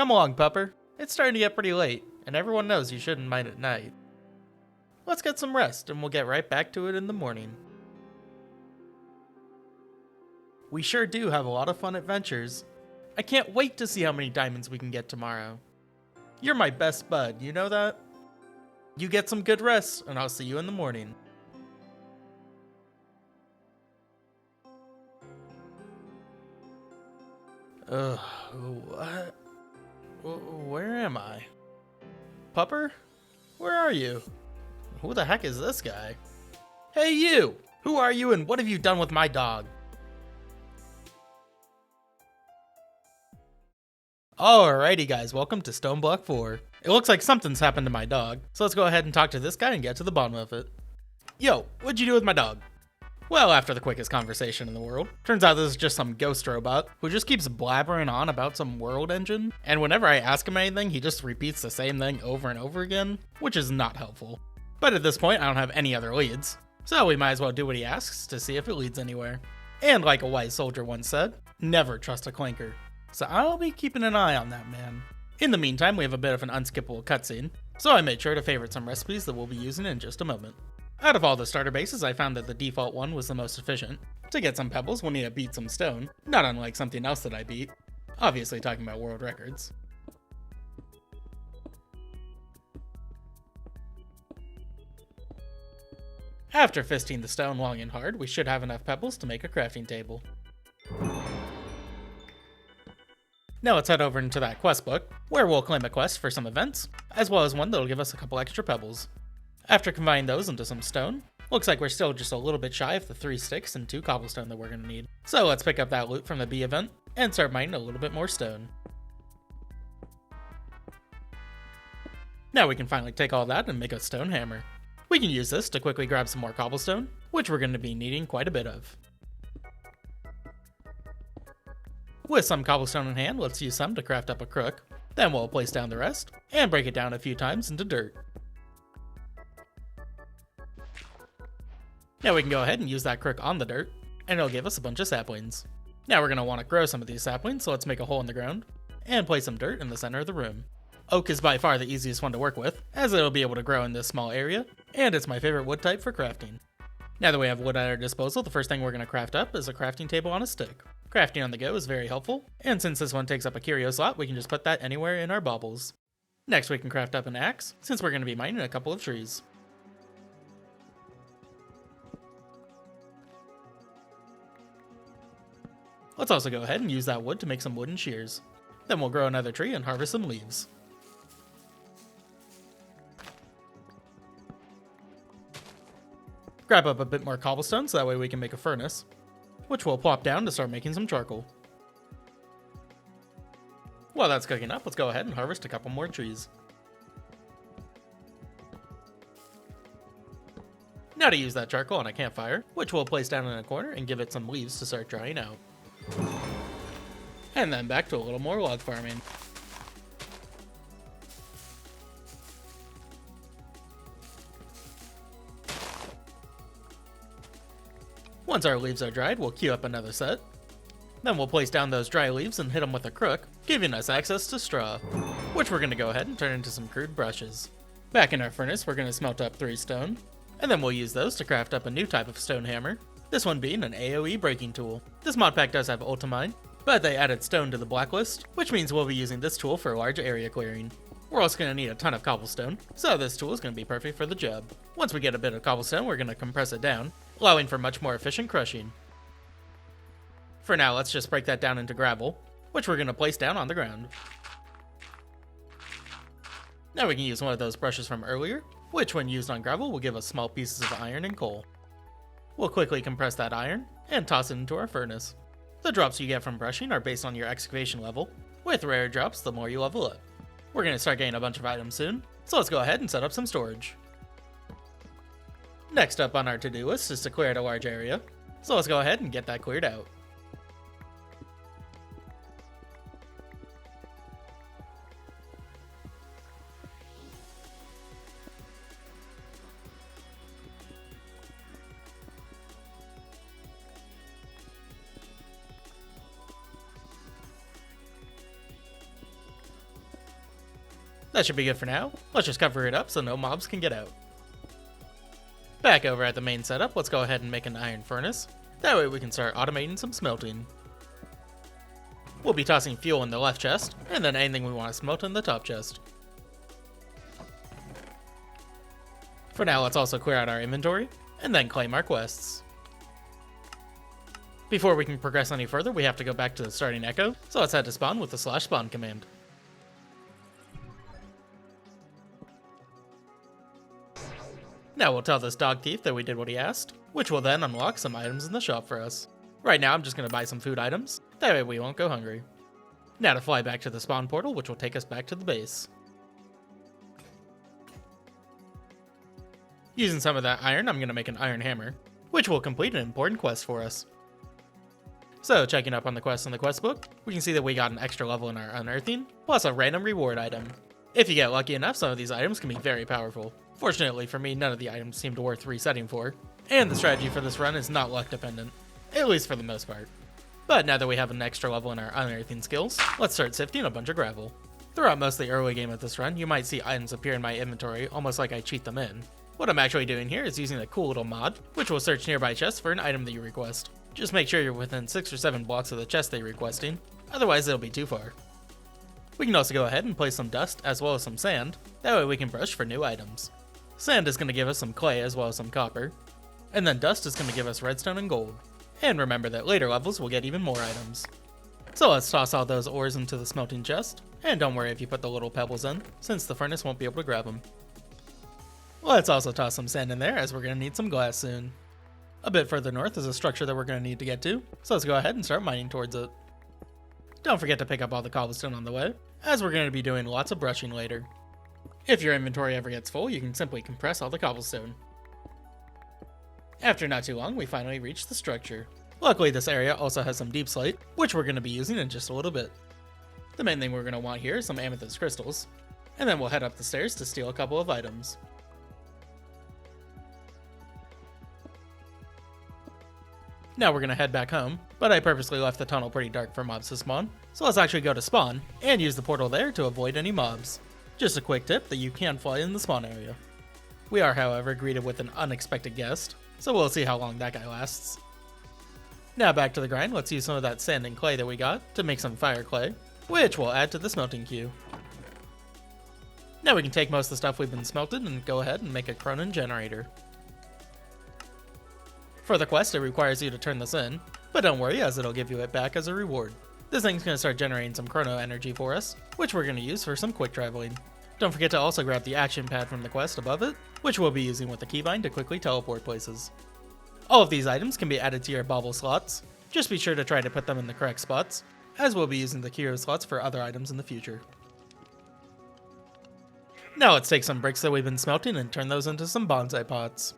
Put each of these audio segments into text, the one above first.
Come along, pupper. It's starting to get pretty late, and everyone knows you shouldn't mine at night. Let's get some rest, and we'll get right back to it in the morning. We sure do have a lot of fun adventures. I can't wait to see how many diamonds we can get tomorrow. You're my best bud, you know that? You get some good rest, and I'll see you in the morning. Ugh, what? Where am I? Pupper? Where are you? Who the heck is this guy? Hey you! Who are you and what have you done with my dog? Alrighty guys, welcome to Stoneblock 4. It looks like something's happened to my dog, so let's go ahead and talk to this guy and get to the bottom of it. Yo, what'd you do with my dog? Well, after the quickest conversation in the world, turns out this is just some ghost robot who just keeps blabbering on about some world engine, and whenever I ask him anything, he just repeats the same thing over and over again, which is not helpful. But at this point, I don't have any other leads, so we might as well do what he asks to see if it leads anywhere. And like a wise soldier once said, never trust a clanker. So I'll be keeping an eye on that man. In the meantime, we have a bit of an unskippable cutscene, so I made sure to favorite some recipes that we'll be using in just a moment. Out of all the starter bases, I found that the default one was the most efficient. To get some pebbles, we'll need to beat some stone, not unlike something else that I beat. Obviously talking about world records. After fisting the stone long and hard, we should have enough pebbles to make a crafting table. Now let's head over into that quest book, where we'll claim a quest for some events, as well as one that'll give us a couple extra pebbles. After combining those into some stone, looks like we're still just a little bit shy of the 3 sticks and 2 cobblestone that we're going to need. So let's pick up that loot from the B event, and start mining a little bit more stone. Now we can finally take all that and make a stone hammer. We can use this to quickly grab some more cobblestone, which we're going to be needing quite a bit of. With some cobblestone in hand, let's use some to craft up a crook. Then we'll place down the rest, and break it down a few times into dirt. Now we can go ahead and use that crook on the dirt, and it'll give us a bunch of saplings. Now we're going to want to grow some of these saplings, so let's make a hole in the ground, and place some dirt in the center of the room. Oak is by far the easiest one to work with, as it'll be able to grow in this small area, and it's my favorite wood type for crafting. Now that we have wood at our disposal, the first thing we're going to craft up is a crafting table on a stick. Crafting on the go is very helpful, and since this one takes up a curio slot, we can just put that anywhere in our baubles. Next we can craft up an axe, since we're going to be mining a couple of trees. Let's also go ahead and use that wood to make some wooden shears. Then we'll grow another tree and harvest some leaves. Grab up a bit more cobblestone so that way we can make a furnace, which we'll plop down to start making some charcoal. While that's cooking up, let's go ahead and harvest a couple more trees. Now to use that charcoal on a campfire, which we'll place down in a corner and give it some leaves to start drying out. And then back to a little more log farming. Once our leaves are dried, we'll queue up another set. Then we'll place down those dry leaves and hit them with a crook, giving us access to straw, which we're going to go ahead and turn into some crude brushes. Back in our furnace, we're going to smelt up 3 stone, and then we'll use those to craft up a new type of stone hammer, this one being an AoE breaking tool. This mod pack does have ultimine, but they added stone to the blacklist, which means we'll be using this tool for large area clearing. We're also going to need a ton of cobblestone, so this tool is going to be perfect for the job. Once we get a bit of cobblestone, we're going to compress it down, allowing for much more efficient crushing. For now, let's just break that down into gravel, which we're going to place down on the ground. Now we can use one of those brushes from earlier, which when used on gravel will give us small pieces of iron and coal. We'll quickly compress that iron and toss it into our furnace. The drops you get from brushing are based on your excavation level. With rarer drops, the more you level up. We're going to start getting a bunch of items soon, so let's go ahead and set up some storage. Next up on our to-do list is to clear out a large area, so let's go ahead and get that cleared out. That should be good for now. Let's just cover it up so no mobs can get out. Back over at the main setup, let's go ahead and make an iron furnace. That way we can start automating some smelting. We'll be tossing fuel in the left chest, and then anything we want to smelt in the top chest. For now, let's also clear out our inventory, and then claim our quests. Before we can progress any further, we have to go back to the starting echo, so let's head to spawn with the /spawn command. Now we'll tell this dog thief that we did what he asked, which will then unlock some items in the shop for us. Right now I'm just going to buy some food items, that way we won't go hungry. Now to fly back to the spawn portal, which will take us back to the base. Using some of that iron, I'm going to make an iron hammer, which will complete an important quest for us. So checking up on the quest in the quest book, we can see that we got an extra level in our unearthing, plus a random reward item. If you get lucky enough, some of these items can be very powerful. Fortunately for me, none of the items seem to worth resetting for, and the strategy for this run is not luck dependent, at least for the most part. But now that we have an extra level in our unearthing skills, let's start sifting a bunch of gravel. Throughout most of the early game of this run, you might see items appear in my inventory almost like I cheat them in. What I'm actually doing here is using a cool little mod, which will search nearby chests for an item that you request. Just make sure you're within 6 or 7 blocks of the chest that you're requesting, otherwise it'll be too far. We can also go ahead and place some dust as well as some sand, that way we can brush for new items. Sand is going to give us some clay as well as some copper, and then dust is going to give us redstone and gold. And remember that later levels will get even more items. So let's toss all those ores into the smelting chest, and don't worry if you put the little pebbles in, since the furnace won't be able to grab them. Let's also toss some sand in there as we're going to need some glass soon. A bit further north is a structure that we're going to need to get to, so let's go ahead and start mining towards it. Don't forget to pick up all the cobblestone on the way, as we're going to be doing lots of brushing later. If your inventory ever gets full, you can simply compress all the cobblestone. After not too long, we finally reached the structure. Luckily, this area also has some deep slate, which we're going to be using in just a little bit. The main thing we're going to want here is some amethyst crystals, and then we'll head up the stairs to steal a couple of items. Now we're going to head back home, but I purposely left the tunnel pretty dark for mobs to spawn, so let's actually go to spawn, and use the portal there to avoid any mobs. Just a quick tip that you can fly in the spawn area. We are, however, greeted with an unexpected guest, so we'll see how long that guy lasts. Now back to the grind, let's use some of that sand and clay that we got to make some fire clay, which we'll add to the smelting queue. Now we can take most of the stuff we've been smelted and go ahead and make a Cronin generator. For the quest, it requires you to turn this in, but don't worry as it'll give you it back as a reward. This thing's going to start generating some chrono energy for us, which we're going to use for some quick traveling. Don't forget to also grab the action pad from the quest above it, which we'll be using with the keybind to quickly teleport places. All of these items can be added to your bauble slots, just be sure to try to put them in the correct spots, as we'll be using the Kiro slots for other items in the future. Now let's take some bricks that we've been smelting and turn those into some bonsai pots.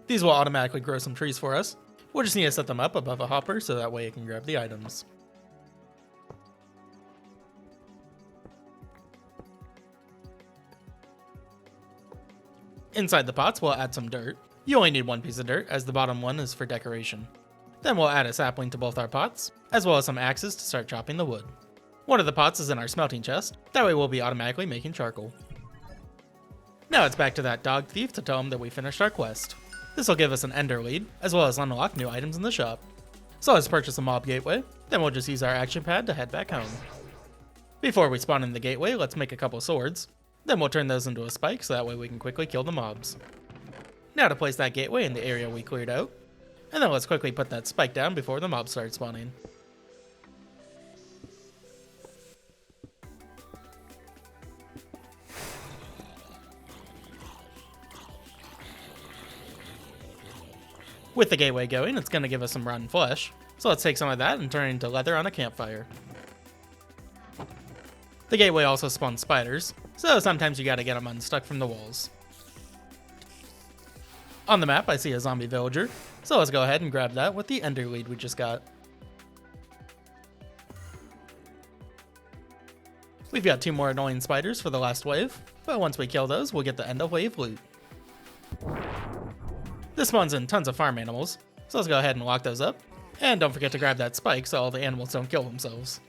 These will automatically grow some trees for us. We'll just need to set them up above a hopper so that way it can grab the items. Inside the pots, we'll add some dirt. You only need one piece of dirt, as the bottom one is for decoration. Then we'll add a sapling to both our pots, as well as some axes to start chopping the wood. One of the pots is in our smelting chest, that way we'll be automatically making charcoal. Now it's back to that dog thief to tell him that we finished our quest. This will give us an ender lead, as well as unlock new items in the shop. So let's purchase a mob gateway, then we'll just use our action pad to head back home. Before we spawn in the gateway, let's make a couple swords, then we'll turn those into a spike so that way we can quickly kill the mobs. Now to place that gateway in the area we cleared out, and then let's quickly put that spike down before the mobs start spawning. With the gateway going, it's going to give us some rotten flesh, so let's take some of that and turn it into leather on a campfire. The gateway also spawns spiders, so sometimes you gotta get them unstuck from the walls. On the map, I see a zombie villager, so let's go ahead and grab that with the ender lead we just got. We've got 2 more annoying spiders for the last wave, but once we kill those, we'll get the end of wave loot. This spawns in tons of farm animals, so let's go ahead and lock those up. And don't forget to grab that spike so all the animals don't kill themselves.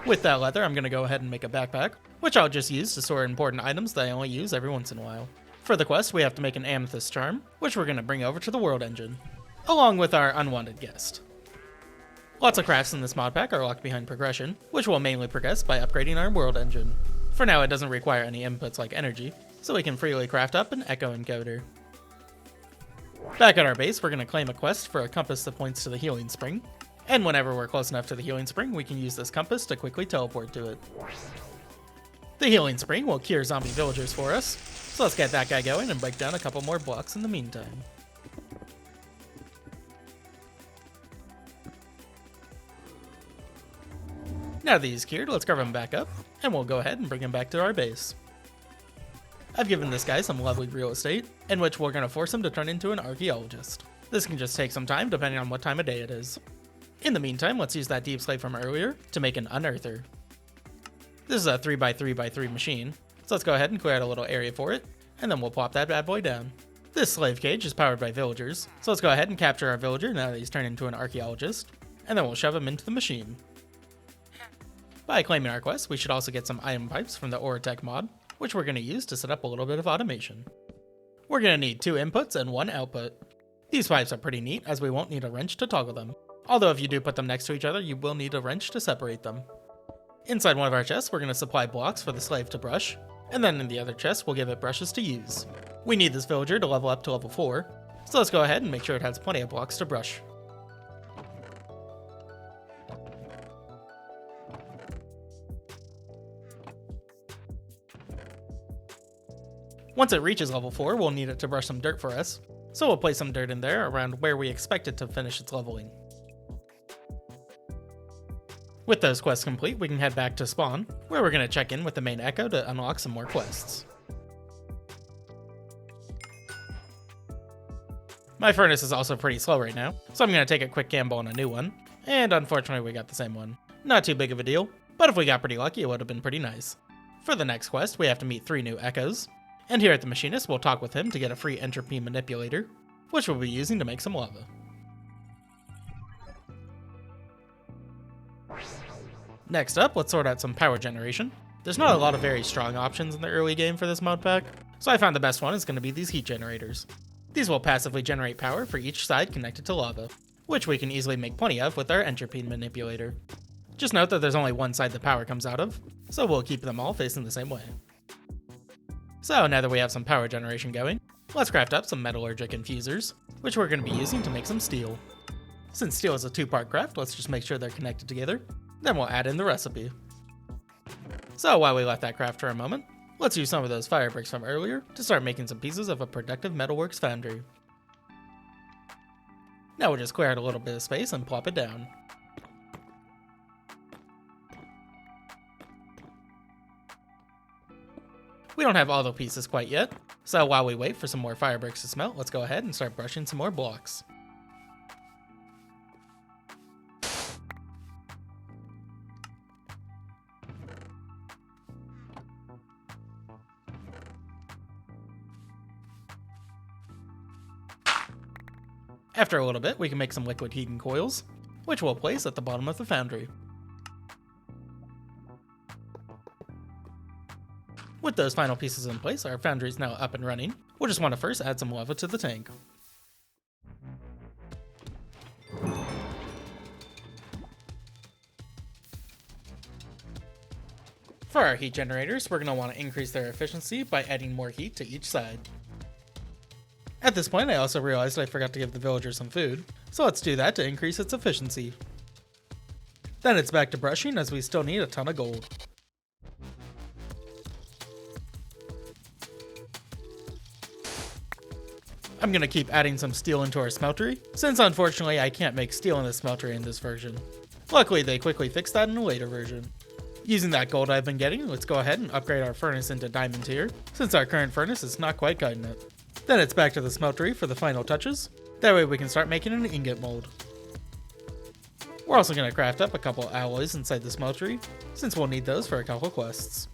With that leather, I'm going to go ahead and make a backpack, which I'll just use to store important items that I only use every once in a while. For the quest, we have to make an amethyst charm, which we're going to bring over to the world engine, along with our unwanted guest. Lots of crafts in this mod pack are locked behind progression, which we'll mainly progress by upgrading our world engine. For now, it doesn't require any inputs like energy, so we can freely craft up an echo encoder. Back at our base, we're going to claim a quest for a compass that points to the healing spring, and whenever we're close enough to the healing spring, we can use this compass to quickly teleport to it. The healing spring will cure zombie villagers for us, so let's get that guy going and break down a couple more blocks in the meantime. Now that he's cured, let's cover him back up, and we'll go ahead and bring him back to our base. I've given this guy some lovely real estate, in which we're going to force him to turn into an archaeologist. This can just take some time depending on what time of day it is. In the meantime, let's use that deep slate from earlier to make an unearther. This is a 3x3x3 machine, so let's go ahead and clear out a little area for it, and then we'll plop that bad boy down. This slave cage is powered by villagers, so let's go ahead and capture our villager now that he's turned into an archaeologist, and then we'll shove him into the machine. By claiming our quest, we should also get some item pipes from the Orotech mod, which we're going to use to set up a little bit of automation. We're going to need 2 inputs and 1 output. These pipes are pretty neat as we won't need a wrench to toggle them, although if you do put them next to each other, you will need a wrench to separate them. Inside one of our chests, we're going to supply blocks for the slave to brush, and then in the other chest, we'll give it brushes to use. We need this villager to level up to level 4, so let's go ahead and make sure it has plenty of blocks to brush. Once it reaches level 4, we'll need it to brush some dirt for us, so we'll place some dirt in there around where we expect it to finish its leveling. With those quests complete, we can head back to spawn, where we're going to check in with the main echo to unlock some more quests. My furnace is also pretty slow right now, so I'm going to take a quick gamble on a new one, and unfortunately we got the same one. Not too big of a deal, but if we got pretty lucky it would have been pretty nice. For the next quest, we have to meet 3 new echoes, and here at the machinist we'll talk with him to get a free entropy manipulator, which we'll be using to make some lava. Next up, let's sort out some power generation. There's not a lot of very strong options in the early game for this mod pack, so I found the best one is going to be these heat generators. These will passively generate power for each side connected to lava, which we can easily make plenty of with our entropy manipulator. Just note that there's only one side the power comes out of, so we'll keep them all facing the same way. So now that we have some power generation going, let's craft up some metallurgic infusers, which we're going to be using to make some steel. Since steel is a 2-part craft, let's just make sure they're connected together, then we'll add in the recipe. So while we let that craft for a moment, let's use some of those fire bricks from earlier to start making some pieces of a productive metalworks foundry. Now we'll just clear out a little bit of space and plop it down. We don't have all the pieces quite yet, so while we wait for some more fire bricks to smelt, let's go ahead and start brushing some more blocks. After a little bit, we can make some liquid heating coils, which we'll place at the bottom of the foundry. With those final pieces in place, our foundry is now up and running. We'll just want to first add some lava to the tank. For our heat generators, we're going to want to increase their efficiency by adding more heat to each side. At this point, I also realized I forgot to give the villager some food, so let's do that to increase its efficiency. Then it's back to brushing as we still need a ton of gold. I'm going to keep adding some steel into our smeltery, since unfortunately I can't make steel in the smeltery in this version. Luckily they quickly fixed that in a later version. Using that gold I've been getting, let's go ahead and upgrade our furnace into diamond tier, since our current furnace is not quite cutting it. Then it's back to the smeltery for the final touches, that way we can start making an ingot mold. We're also going to craft up a couple alloys inside the smeltery, since we'll need those for a couple quests.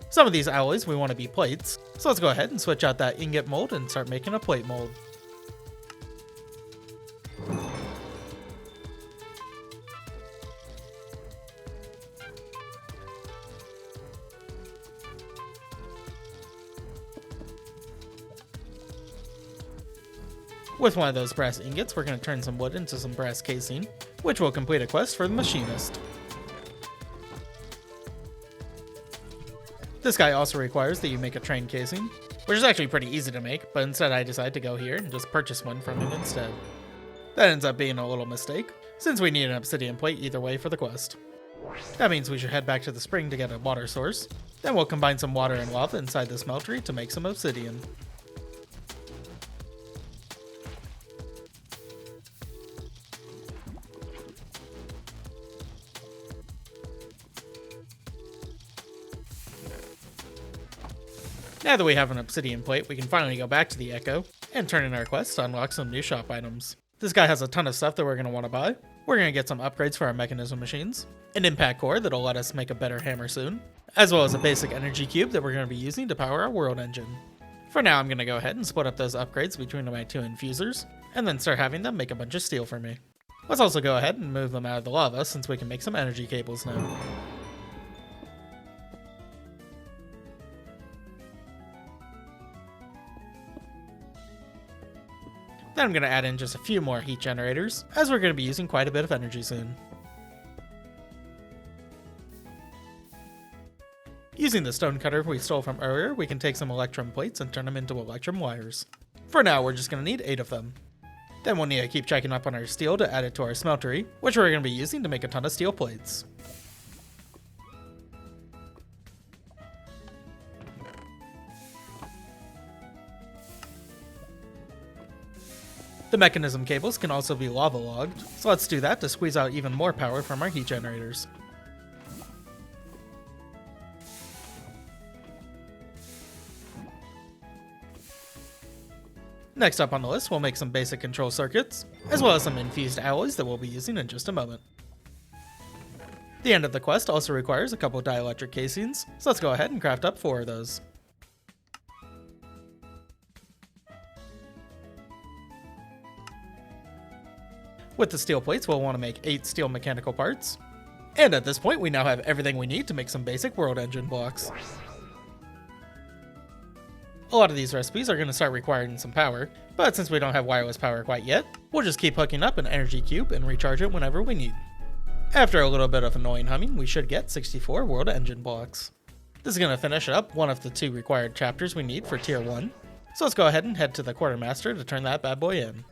Some of these alloys we want to be plates, so let's go ahead and switch out that ingot mold and start making a plate mold. With one of those brass ingots, we're going to turn some wood into some brass casing, which will complete a quest for the machinist. This guy also requires that you make a train casing, which is actually pretty easy to make, but instead I decided to go here and just purchase one from him instead. That ends up being a little mistake, since we need an obsidian plate either way for the quest. That means we should head back to the spring to get a water source, then we'll combine some water and lava inside the smeltery to make some obsidian. Now that we have an obsidian plate, we can finally go back to the Echo and turn in our quest to unlock some new shop items. This guy has a ton of stuff that we're going to want to buy. We're going to get some upgrades for our mechanism machines, an impact core that'll let us make a better hammer soon, as well as a basic energy cube that we're going to be using to power our world engine. For now, I'm going to go ahead and split up those upgrades between my two infusers, and then start having them make a bunch of steel for me. Let's also go ahead and move them out of the lava since we can make some energy cables now. Then I'm going to add in just a few more heat generators, as we're going to be using quite a bit of energy soon. Using the stone cutter we stole from earlier, we can take some electrum plates and turn them into electrum wires. For now, we're just going to need 8 of them. Then we'll need to keep checking up on our steel to add it to our smeltery, which we're going to be using to make a ton of steel plates. The mechanism cables can also be lava logged, so let's do that to squeeze out even more power from our heat generators. Next up on the list, we'll make some basic control circuits, as well as some infused alloys that we'll be using in just a moment. The end of the quest also requires a couple dielectric casings, so let's go ahead and craft up 4 of those. With the steel plates, we'll want to make 8 steel mechanical parts. And at this point, we now have everything we need to make some basic world engine blocks. A lot of these recipes are going to start requiring some power, but since we don't have wireless power quite yet, we'll just keep hooking up an energy cube and recharge it whenever we need. After a little bit of annoying humming, we should get 64 world engine blocks. This is going to finish up one of the 2 required chapters we need for tier 1, so let's go ahead and head to the quartermaster to turn that bad boy in.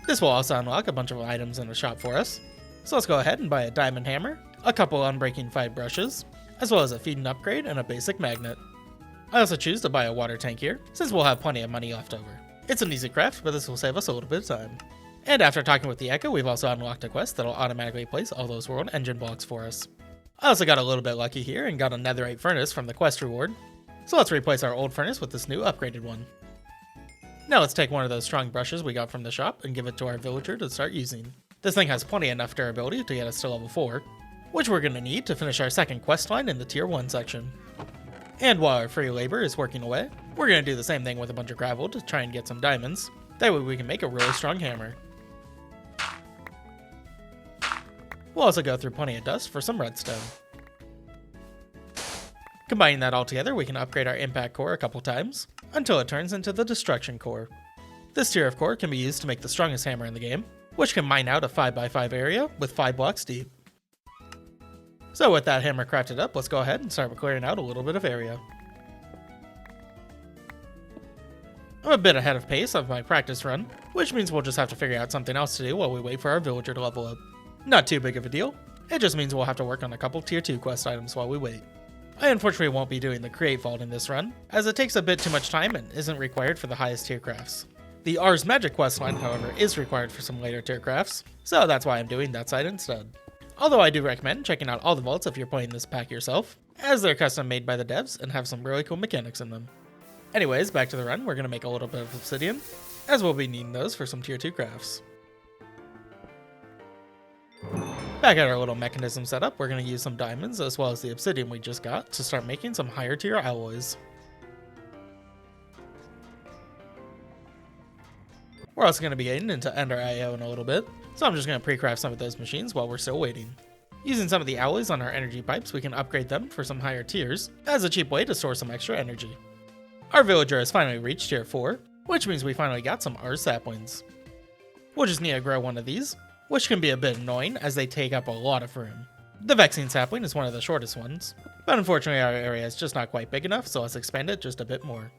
This will also unlock a bunch of items in the shop for us, so let's go ahead and buy a diamond hammer, a couple unbreaking 5 brushes, as well as a feeding upgrade and a basic magnet. I also choose to buy a water tank here, since we'll have plenty of money left over. It's an easy craft, but this will save us a little bit of time. And after talking with the Echo, we've also unlocked a quest that'll automatically place all those world engine blocks for us. I also got a little bit lucky here and got a netherite furnace from the quest reward, so let's replace our old furnace with this new upgraded one. Now let's take one of those strong brushes we got from the shop and give it to our villager to start using. This thing has plenty enough durability to get us to level 4, which we're going to need to finish our second quest line in the tier 1 section. And while our free labor is working away, we're going to do the same thing with a bunch of gravel to try and get some diamonds, that way we can make a really strong hammer. We'll also go through plenty of dust for some redstone. Combining that all together, we can upgrade our impact core a couple times, until it turns into the destruction core. This tier of core can be used to make the strongest hammer in the game, which can mine out a 5x5 area with 5 blocks deep. So with that hammer crafted up, let's go ahead and start clearing out a little bit of area. I'm a bit ahead of pace of my practice run, which means we'll just have to figure out something else to do while we wait for our villager to level up. Not too big of a deal, it just means we'll have to work on a couple tier 2 quest items while we wait. I unfortunately won't be doing the create vault in this run, as it takes a bit too much time and isn't required for the highest tier crafts. The Ars Magic questline, however, is required for some later tier crafts, so that's why I'm doing that side instead. Although I do recommend checking out all the vaults if you're playing this pack yourself, as they're custom made by the devs and have some really cool mechanics in them. Anyways, back to the run, we're going to make a little bit of obsidian, as we'll be needing those for some tier 2 crafts. Back at our little mechanism setup, we're going to use some diamonds as well as the obsidian we just got to start making some higher tier alloys. We're also going to be getting into Ender IO in a little bit, so I'm just going to pre-craft some of those machines while we're still waiting. Using some of the alloys on our energy pipes, we can upgrade them for some higher tiers as a cheap way to store some extra energy. Our villager has finally reached tier 4, which means we finally got some R saplings. We'll just need to grow one of these, which can be a bit annoying as they take up a lot of room. The vexing sapling is one of the shortest ones, but unfortunately our area is just not quite big enough, so let's expand it just a bit more.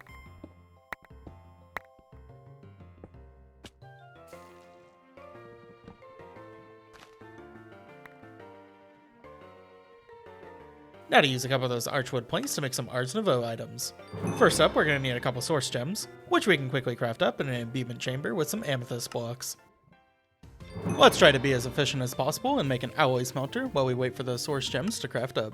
Now to use a couple of those archwood planks to make some Ars Nouveau items. First up, we're going to need a couple source gems, which we can quickly craft up in an imbuement chamber with some amethyst blocks. Let's try to be as efficient as possible and make an alloy smelter while we wait for those source gems to craft up.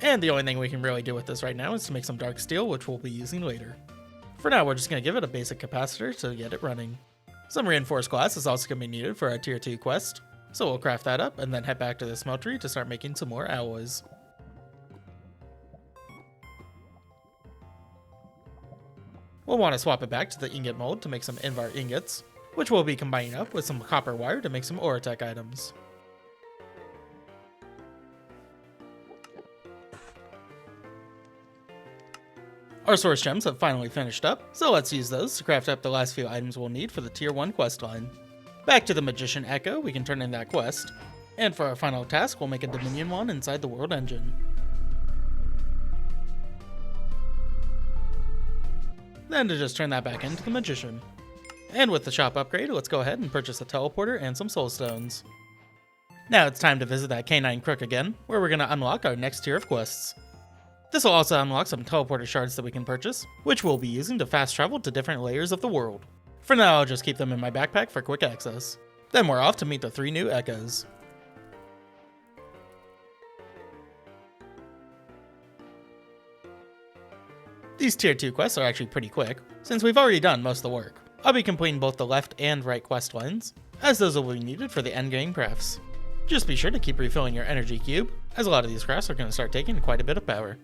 And the only thing we can really do with this right now is to make some dark steel, which we'll be using later. For now, we're just going to give it a basic capacitor to get it running. Some reinforced glass is also going to be needed for our tier 2 quest, so we'll craft that up and then head back to the smeltery to start making some more alloys. We'll want to swap it back to the ingot mold to make some Invar ingots, which we'll be combining up with some copper wire to make some Oratech items. Our source gems have finally finished up, so let's use those to craft up the last few items we'll need for the tier 1 quest line. Back to the Magician Echo, we can turn in that quest, and for our final task we'll make a Dominion wand inside the world engine. Then to just turn that back into the Magician. And with the shop upgrade, let's go ahead and purchase a teleporter and some soul stones. Now it's time to visit that Canine Crook again, where we're going to unlock our next tier of quests. This will also unlock some teleporter shards that we can purchase, which we'll be using to fast travel to different layers of the world. For now, I'll just keep them in my backpack for quick access. Then we're off to meet the 3 new Echoes. These tier 2 quests are actually pretty quick, since we've already done most of the work. I'll be completing both the left and right quest lines, as those will be needed for the endgame crafts. Just be sure to keep refilling your energy cube, as a lot of these crafts are going to start taking quite a bit of power.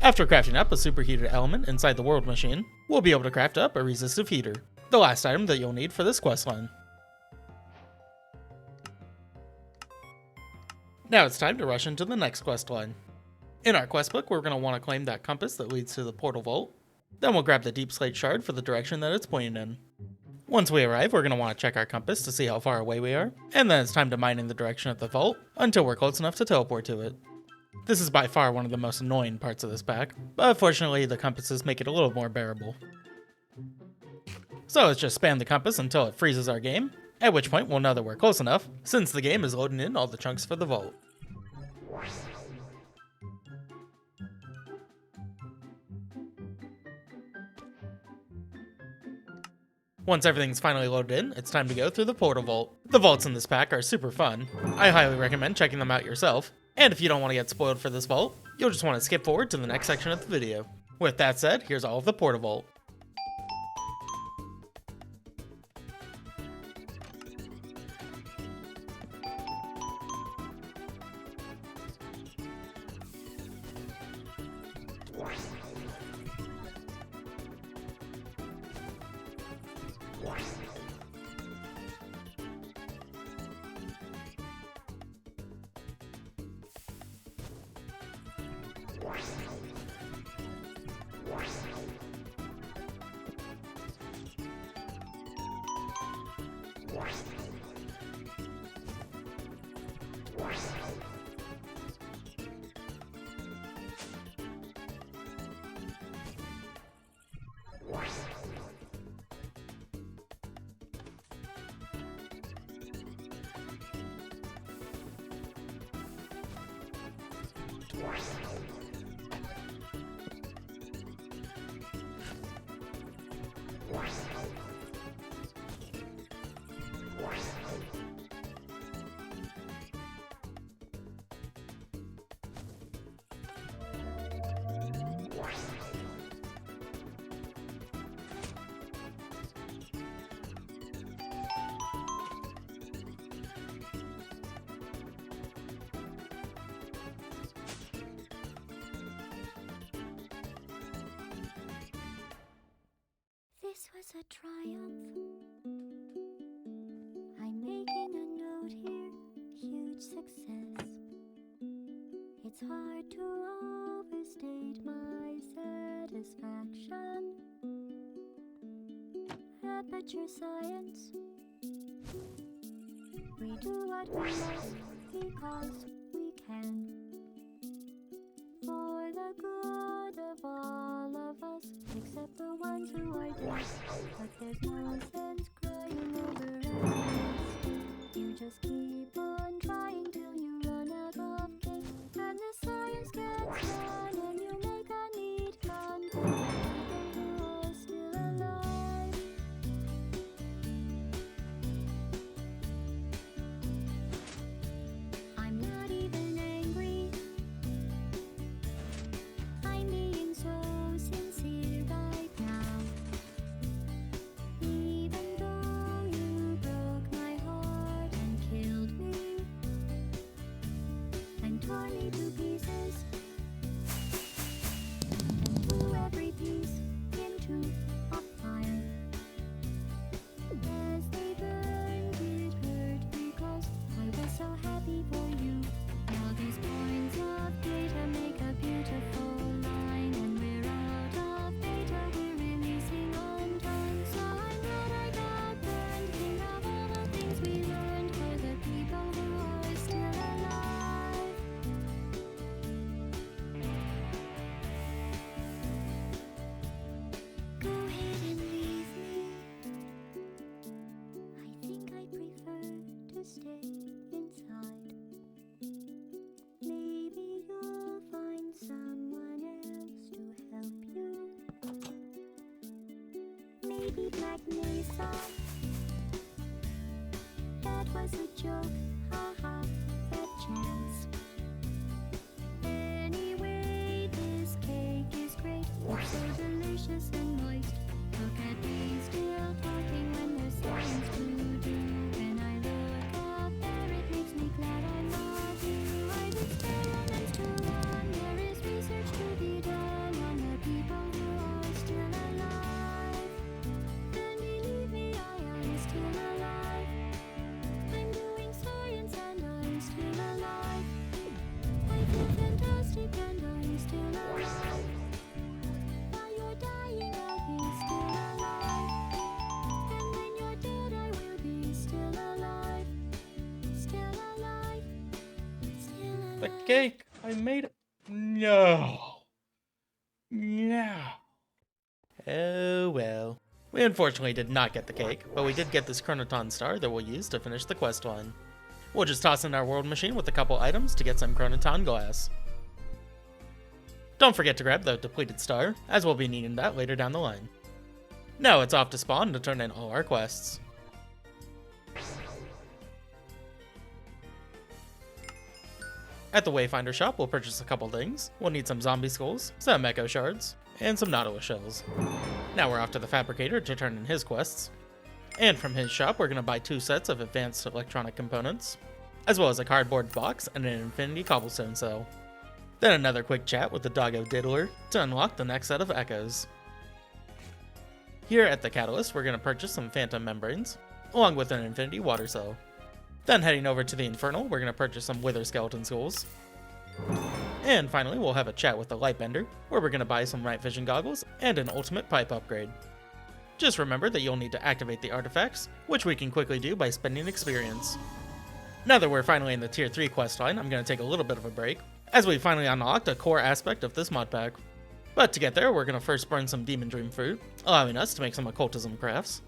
After crafting up a superheated element inside the world machine, we'll be able to craft up a resistive heater, the last item that you'll need for this questline. Now it's time to rush into the next questline. In our quest book, we're going to want to claim that compass that leads to the portal vault. Then we'll grab the deep slate shard for the direction that it's pointing in. Once we arrive, we're going to want to check our compass to see how far away we are, and then it's time to mine in the direction of the vault until we're close enough to teleport to it. This is by far one of the most annoying parts of this pack, but fortunately the compasses make it a little more bearable. So let's just spam the compass until it freezes our game, at which point we'll know that we're close enough, since the game is loading in all the chunks for the vault. Once everything's finally loaded in, it's time to go through the portal vault. The vaults in this pack are super fun. I highly recommend checking them out yourself. And if you don't want to get spoiled for this vault, you'll just want to skip forward to the next section of the video. With that said, here's all of the portal vault. was a triumph. I'm making a note here, huge success. It's hard to overstate my satisfaction. Aperture science. We do what we must because we can. For the good of all of us, except the ones who are dead. But there's no sense crying over us. You just keep on trying till you run out of cake. And the science gets done and you make a neat content. People who are still alive. I'm not even angry. I'm being so sincere right now. Even though you broke my heart and killed me and tore me to pieces, and threw every piece into a fire. As they burned, it hurt because I was so happy for you. All these points of data make a beautiful line, and we're out of data, we're releasing on time. So I'm glad I got burned. Think of all the things we learned for the people who are still alive. Go ahead and leave me. I think I prefer to stay inside. Maybe you'll find someone else to help you. Maybe Black Mesa. That was a joke, haha, that chance. Anyway, this cake is great, it's so delicious and moist. Look at me still talking when there's science to do. When I look up there, it makes me glad I'm not you. I've experiments to run, there is research to be done on the people who are still alive. And believe me, I am still alive. I'm doing science and I'm still alive. I feel fantastic and I'm still alive. While you're dying, I'll be still alive. And when you're dead, I will be still alive. Still alive. Still alive. The cake! I made it. No. No. Oh well. We unfortunately did not get the cake, but we did get this Chronoton star that we'll use to finish the quest line. We'll just toss in our world machine with a couple items to get some Chronoton glass. Don't forget to grab the depleted star, as we'll be needing that later down the line. Now it's off to spawn to turn in all our quests. At the Wayfinder shop, we'll purchase a couple things. We'll need some zombie skulls, some echo shards, and some Nautilus shells. Now we're off to the Fabricator to turn in his quests. And from his shop, we're going to buy 2 sets of advanced electronic components, as well as a cardboard box and an infinity cobblestone cell. Then another quick chat with the Doggo Diddler to unlock the next set of echoes. Here at the Catalyst, we're going to purchase some phantom membranes, along with an infinity water cell. Then heading over to the Infernal, we're going to purchase some wither skeleton skulls. And finally, we'll have a chat with the Lightbender, where we're going to buy some night vision goggles and an ultimate pipe upgrade. Just remember that you'll need to activate the artifacts, which we can quickly do by spending experience. Now that we're finally in the Tier 3 questline, I'm going to take a little bit of a break, as we finally unlocked a core aspect of this mod pack. But to get there, we're going to first burn some Demon Dream fruit, allowing us to make some occultism crafts.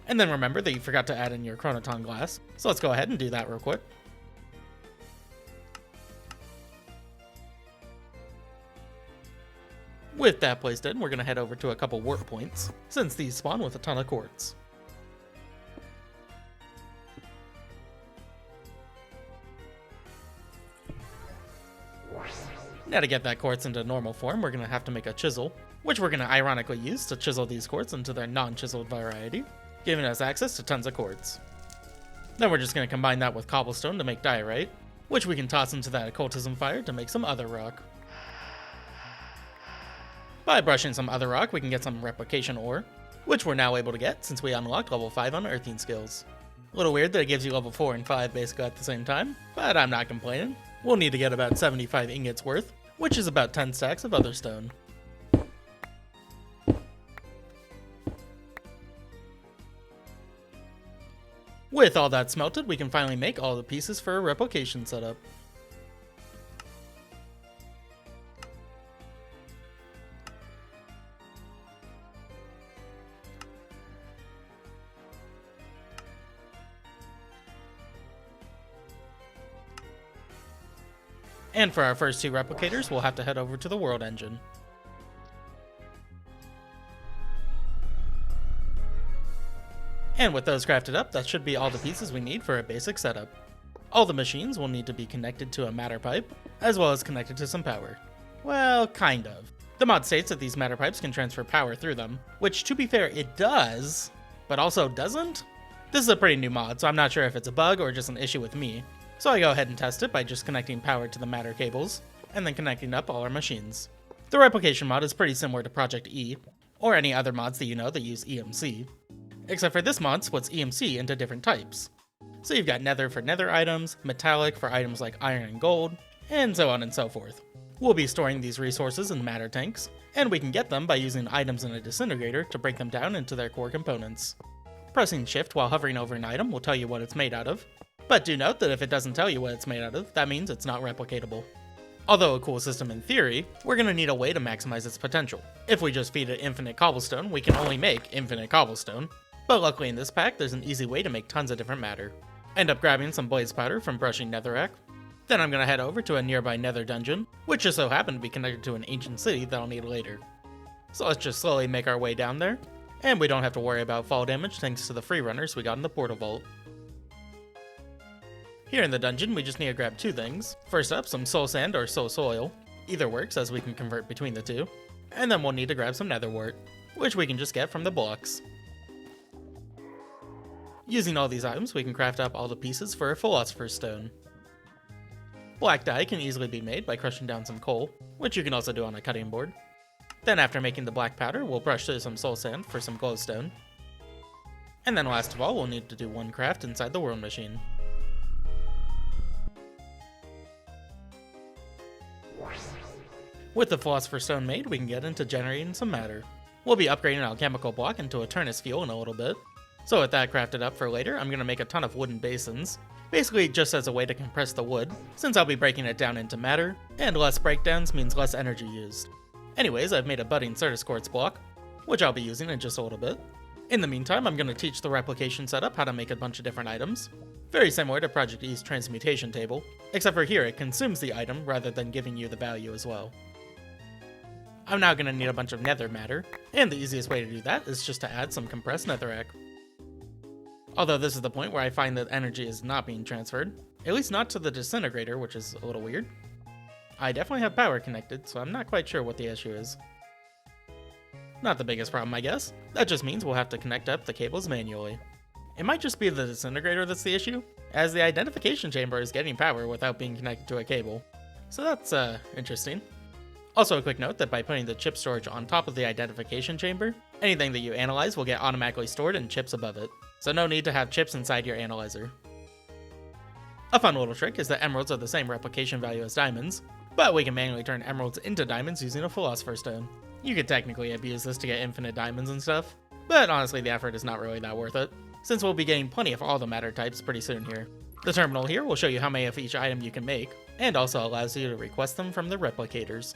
And then remember that you forgot to add in your Chronoton glass, so let's go ahead and do that real quick. With that placed in, we're going to head over to a couple warp points, since these spawn with a ton of quartz. Now to get that quartz into normal form, we're going to have to make a chisel, which we're going to ironically use to chisel these quartz into their non-chiseled variety, giving us access to tons of quartz. Then we're just going to combine that with cobblestone to make diorite, which we can toss into that occultism fire to make some other rock. By brushing some other rock, we can get some replication ore, which we're now able to get since we unlocked level 5 unearthing skills. A little weird that it gives you level 4 and 5 basically at the same time, but I'm not complaining. We'll need to get about 75 ingots worth, which is about 10 stacks of other stone. With all that smelted, we can finally make all the pieces for a replication setup. And for our first 2 replicators, we'll have to head over to the world engine. And with those crafted up, that should be all the pieces we need for a basic setup. All the machines will need to be connected to a matter pipe, as well as connected to some power. Well, kind of. The mod states that these matter pipes can transfer power through them, which to be fair, it does, but also doesn't? This is a pretty new mod, so I'm not sure if it's a bug or just an issue with me. So I go ahead and test it by just connecting power to the matter cables, and then connecting up all our machines. The replication mod is pretty similar to Project E, or any other mods that you know that use EMC. Except for this mod splits EMC into different types. So you've got nether for nether items, metallic for items like iron and gold, and so on and so forth. We'll be storing these resources in matter tanks, and we can get them by using items in a disintegrator to break them down into their core components. Pressing shift while hovering over an item will tell you what it's made out of, but do note that if it doesn't tell you what it's made out of, that means it's not replicatable. Although a cool system in theory, we're going to need a way to maximize its potential. If we just feed it infinite cobblestone, we can only make infinite cobblestone. But luckily in this pack, there's an easy way to make tons of different matter. End up grabbing some blaze powder from brushing netherrack. Then I'm going to head over to a nearby nether dungeon, which just so happened to be connected to an ancient city that I'll need later. So let's just slowly make our way down there, and we don't have to worry about fall damage thanks to the free runners we got in the portal vault. Here in the dungeon, we just need to grab 2 things. First up, some soul sand or soul soil. Either works as we can convert between the 2. And then we'll need to grab some nether wart, which we can just get from the blocks. Using all these items, we can craft up all the pieces for a philosopher's stone. Black dye can easily be made by crushing down some coal, which you can also do on a cutting board. Then after making the black powder, we'll brush through some soul sand for some glowstone. And then last of all, we'll need to do 1 craft inside the world machine. With the philosopher's stone made, we can get into generating some matter. We'll be upgrading our chemical block into a Turnus fuel in a little bit. So with that crafted up for later, I'm going to make a ton of wooden basins, basically just as a way to compress the wood, since I'll be breaking it down into matter, and less breakdowns means less energy used. Anyways, I've made a budding Certus quartz block, which I'll be using in just a little bit. In the meantime, I'm going to teach the replication setup how to make a bunch of different items, very similar to Project E's transmutation table, except for here it consumes the item rather than giving you the value as well. I'm now going to need a bunch of nether matter, and the easiest way to do that is just to add some compressed netherrack. Although this is the point where I find that energy is not being transferred, at least not to the disintegrator, which is a little weird. I definitely have power connected, so I'm not quite sure what the issue is. Not the biggest problem, I guess. That just means we'll have to connect up the cables manually. It might just be the disintegrator that's the issue, as the identification chamber is getting power without being connected to a cable. So that's, interesting. Also a quick note that by putting the chip storage on top of the identification chamber, anything that you analyze will get automatically stored in chips above it, so no need to have chips inside your analyzer. A fun little trick is that emeralds are the same replication value as diamonds, but we can manually turn emeralds into diamonds using a philosopher's stone. You could technically abuse this to get infinite diamonds and stuff, but honestly the effort is not really that worth it, since we'll be getting plenty of all the matter types pretty soon here. The terminal here will show you how many of each item you can make, and also allows you to request them from the replicators.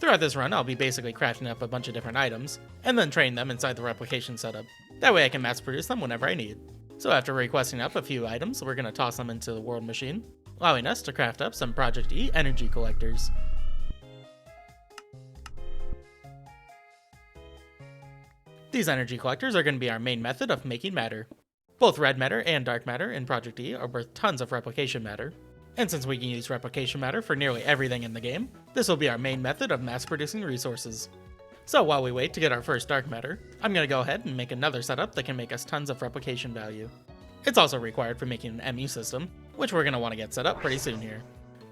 Throughout this run, I'll be basically crafting up a bunch of different items, and then training them inside the replication setup. That way I can mass produce them whenever I need. So after requesting up a few items, we're going to toss them into the world machine, allowing us to craft up some Project E energy collectors. These energy collectors are going to be our main method of making matter. Both red matter and dark matter in Project E are worth tons of replication matter. And since we can use replication matter for nearly everything in the game, this will be our main method of mass producing resources. So while we wait to get our first dark matter, I'm going to go ahead and make another setup that can make us tons of replication value. It's also required for making an ME system, which we're going to want to get set up pretty soon here.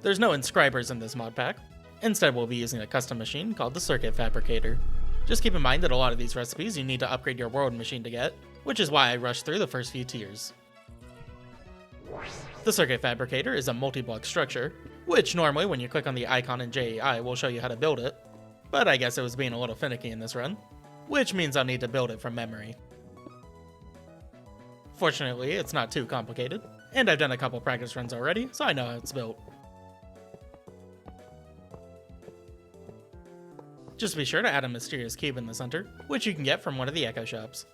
There's no inscribers in this mod pack. Instead we'll be using a custom machine called the Circuit Fabricator. Just keep in mind that a lot of these recipes you need to upgrade your world machine to get, which is why I rushed through the first few tiers. The Circuit Fabricator is a multi-block structure, which normally when you click on the icon in JEI will show you how to build it, but I guess it was being a little finicky in this run, which means I'll need to build it from memory. Fortunately, it's not too complicated, and I've done a couple practice runs already, so I know how it's built. Just be sure to add a mysterious cube in the center, which you can get from one of the echo shops.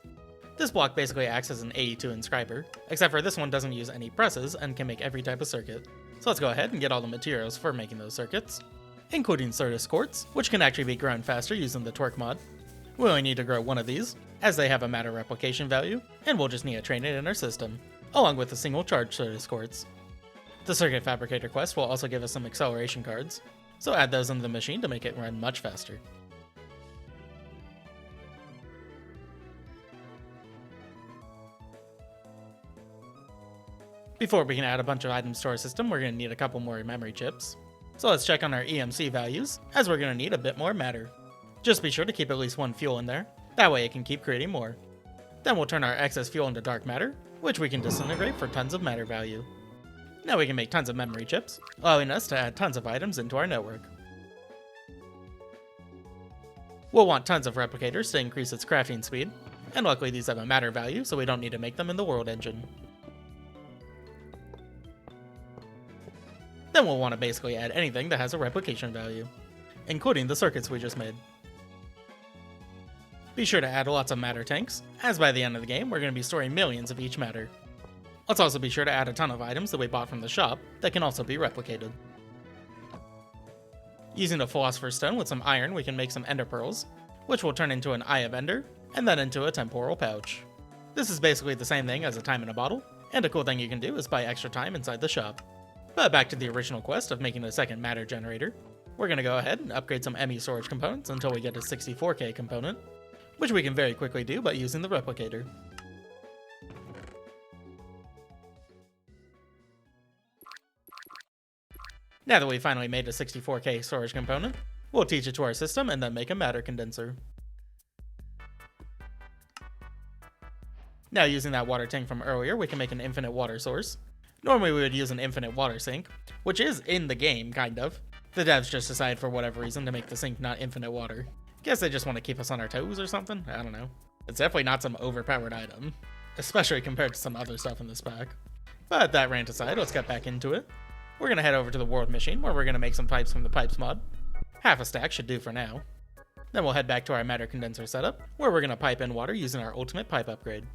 This block basically acts as an AE2 inscriber, except for this one doesn't use any presses and can make every type of circuit. So let's go ahead and get all the materials for making those circuits, including Certus quartz, which can actually be grown faster using the torque mod. We only need to grow one of these, as they have a matter replication value, and we'll just need to train it in our system, along with a single charge Certus quartz. The Circuit Fabricator quest will also give us some acceleration cards, so add those into the machine to make it run much faster. Before we can add a bunch of items to our system, we're going to need a couple more memory chips. So let's check on our EMC values, as we're going to need a bit more matter. Just be sure to keep at least one fuel in there, that way it can keep creating more. Then we'll turn our excess fuel into dark matter, which we can disintegrate for tons of matter value. Now we can make tons of memory chips, allowing us to add tons of items into our network. We'll want tons of replicators to increase its crafting speed, and luckily these have a matter value, so we don't need to make them in the world engine. Then we'll want to basically add anything that has a replication value, including the circuits we just made. Be sure to add lots of matter tanks, as by the end of the game we're going to be storing millions of each matter. Let's also be sure to add a ton of items that we bought from the shop that can also be replicated. Using a Philosopher's Stone with some iron we can make some ender pearls, which will turn into an Eye of Ender, and then into a temporal pouch. This is basically the same thing as a time in a bottle, and a cool thing you can do is buy extra time inside the shop. But back to the original quest of making a second matter generator, we're going to go ahead and upgrade some ME storage components until we get a 64K component, which we can very quickly do by using the replicator. Now that we've finally made a 64K storage component, we'll teach it to our system and then make a matter condenser. Now using that water tank from earlier, we can make an infinite water source. Normally we would use an infinite water sink, which is in the game, kind of. The devs just decided for whatever reason to make the sink not infinite water. Guess they just want to keep us on our toes or something? I don't know. It's definitely not some overpowered item, especially compared to some other stuff in this pack. But that rant aside, let's get back into it. We're going to head over to the world machine where we're going to make some pipes from the pipes mod. Half a stack should do for now. Then we'll head back to our matter condenser setup, where we're going to pipe in water using our ultimate pipe upgrade.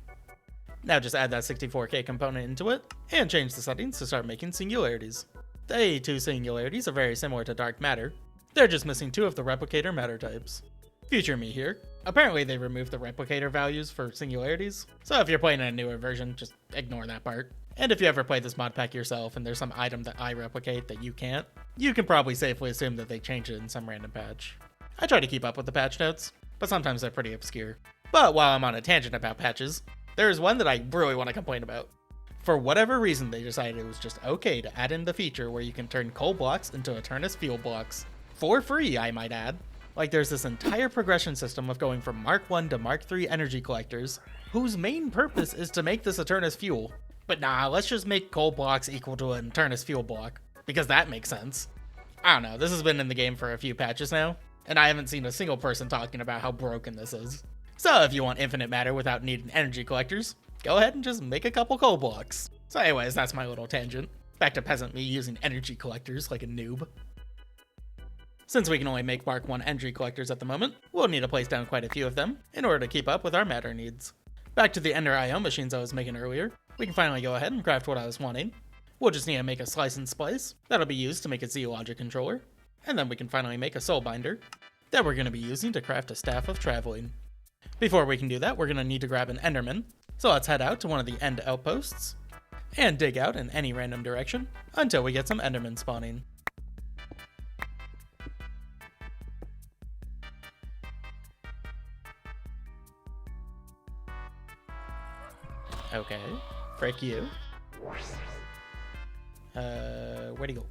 Now just add that 64K component into it, and change the settings to start making singularities. The AE2 singularities are very similar to dark matter, they're just missing two of the replicator matter types. Future me here. Apparently they removed the replicator values for singularities, so if you're playing in a newer version, just ignore that part. And if you ever play this mod pack yourself and there's some item that I replicate that you can't, you can probably safely assume that they changed it in some random patch. I try to keep up with the patch notes, but sometimes they're pretty obscure. But while I'm on a tangent about patches, there is one that I really want to complain about. For whatever reason, they decided it was just okay to add in the feature where you can turn coal blocks into Eternus fuel blocks. For free, I might add. Like, there's this entire progression system of going from Mark 1 to Mark 3 energy collectors, whose main purpose is to make this Eternus fuel. But nah, let's just make coal blocks equal to an Eternus fuel block, because that makes sense. I don't know, this has been in the game for a few patches now, and I haven't seen a single person talking about how broken this is. So if you want infinite matter without needing energy collectors, go ahead and just make a couple coal blocks. So anyways, that's my little tangent. Back to peasant me using energy collectors like a noob. Since we can only make Mark 1 energy collectors at the moment, we'll need to place down quite a few of them in order to keep up with our matter needs. Back to the Ender IO machines I was making earlier, we can finally go ahead and craft what I was wanting. We'll just need to make a slice and splice, that'll be used to make a Z logic controller, and then we can finally make a soul binder, that we're going to be using to craft a staff of traveling. Before we can do that, we're going to need to grab an Enderman, so let's head out to one of the end outposts, and dig out in any random direction until we get some Endermen spawning. Okay, frick you. Where'd he go?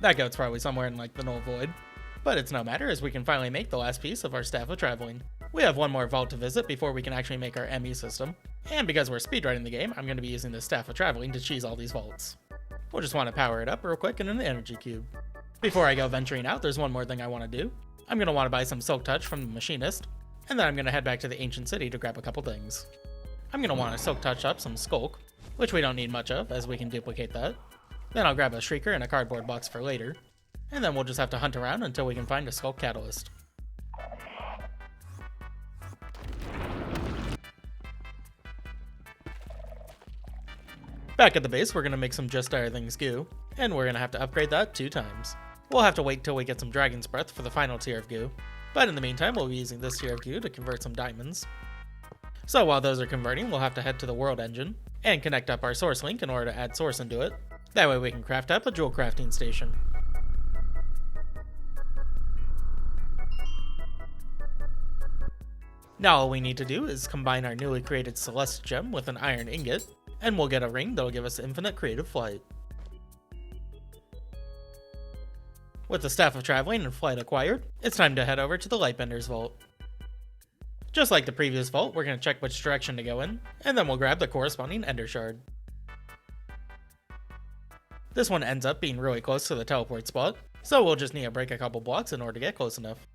That goat's probably somewhere in like the null void. But it's no matter, as we can finally make the last piece of our Staff of Traveling. We have one more vault to visit before we can actually make our ME system, and because we're speedrunning the game, I'm going to be using the Staff of Traveling to cheese all these vaults. We'll just want to power it up real quick in an energy cube. Before I go venturing out, there's one more thing I want to do. I'm going to want to buy some Silk Touch from the machinist, and then I'm going to head back to the ancient city to grab a couple things. I'm going to want to Silk Touch up some Skulk, which we don't need much of, as we can duplicate that. Then I'll grab a Shrieker and a cardboard box for later, and then we'll just have to hunt around until we can find a Skulk Catalyst. Back at the base, we're going to make some Just Dire Things goo, and we're going to have to upgrade that 2 times. We'll have to wait till we get some Dragon's Breath for the final tier of goo, but in the meantime, we'll be using this tier of goo to convert some diamonds. So while those are converting, we'll have to head to the World Engine, and connect up our Source Link in order to add Source into it. That way we can craft up a Jewel Crafting Station. Now all we need to do is combine our newly created Celeste Gem with an Iron Ingot, and we'll get a ring that'll give us infinite creative flight. With the Staff of Traveling and flight acquired, it's time to head over to the Lightbender's Vault. Just like the previous vault, we're going to check which direction to go in, and then we'll grab the corresponding Ender Shard. This one ends up being really close to the teleport spot, so we'll just need to break a couple blocks in order to get close enough.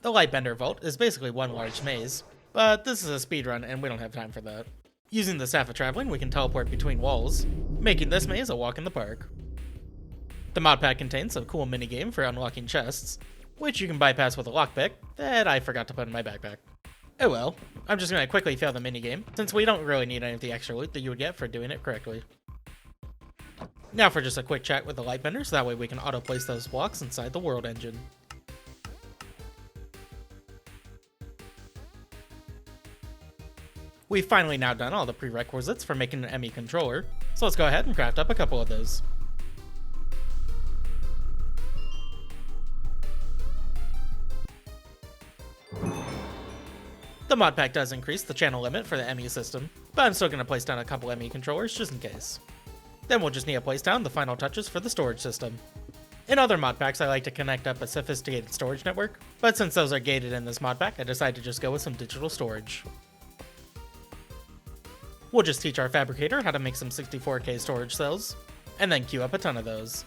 The Lightbender Vault is basically one large maze, but this is a speedrun and we don't have time for that. Using the Staff of Traveling, we can teleport between walls, making this maze a walk in the park. The mod pack contains a cool minigame for unlocking chests, which you can bypass with a lockpick that I forgot to put in my backpack. Oh well, I'm just going to quickly fail the minigame, since we don't really need any of the extra loot that you would get for doing it correctly. Now for just a quick chat with the Lightbender, so that way we can auto-place those blocks inside the World Engine. We've finally now done all the prerequisites for making an ME controller, so let's go ahead and craft up a couple of those. The mod pack does increase the channel limit for the ME system, but I'm still going to place down a couple ME controllers just in case. Then we'll just need to place down the final touches for the storage system. In other mod packs, I like to connect up a sophisticated storage network, but since those are gated in this mod pack, I decided to just go with some digital storage. We'll just teach our fabricator how to make some 64K storage cells, and then queue up a ton of those.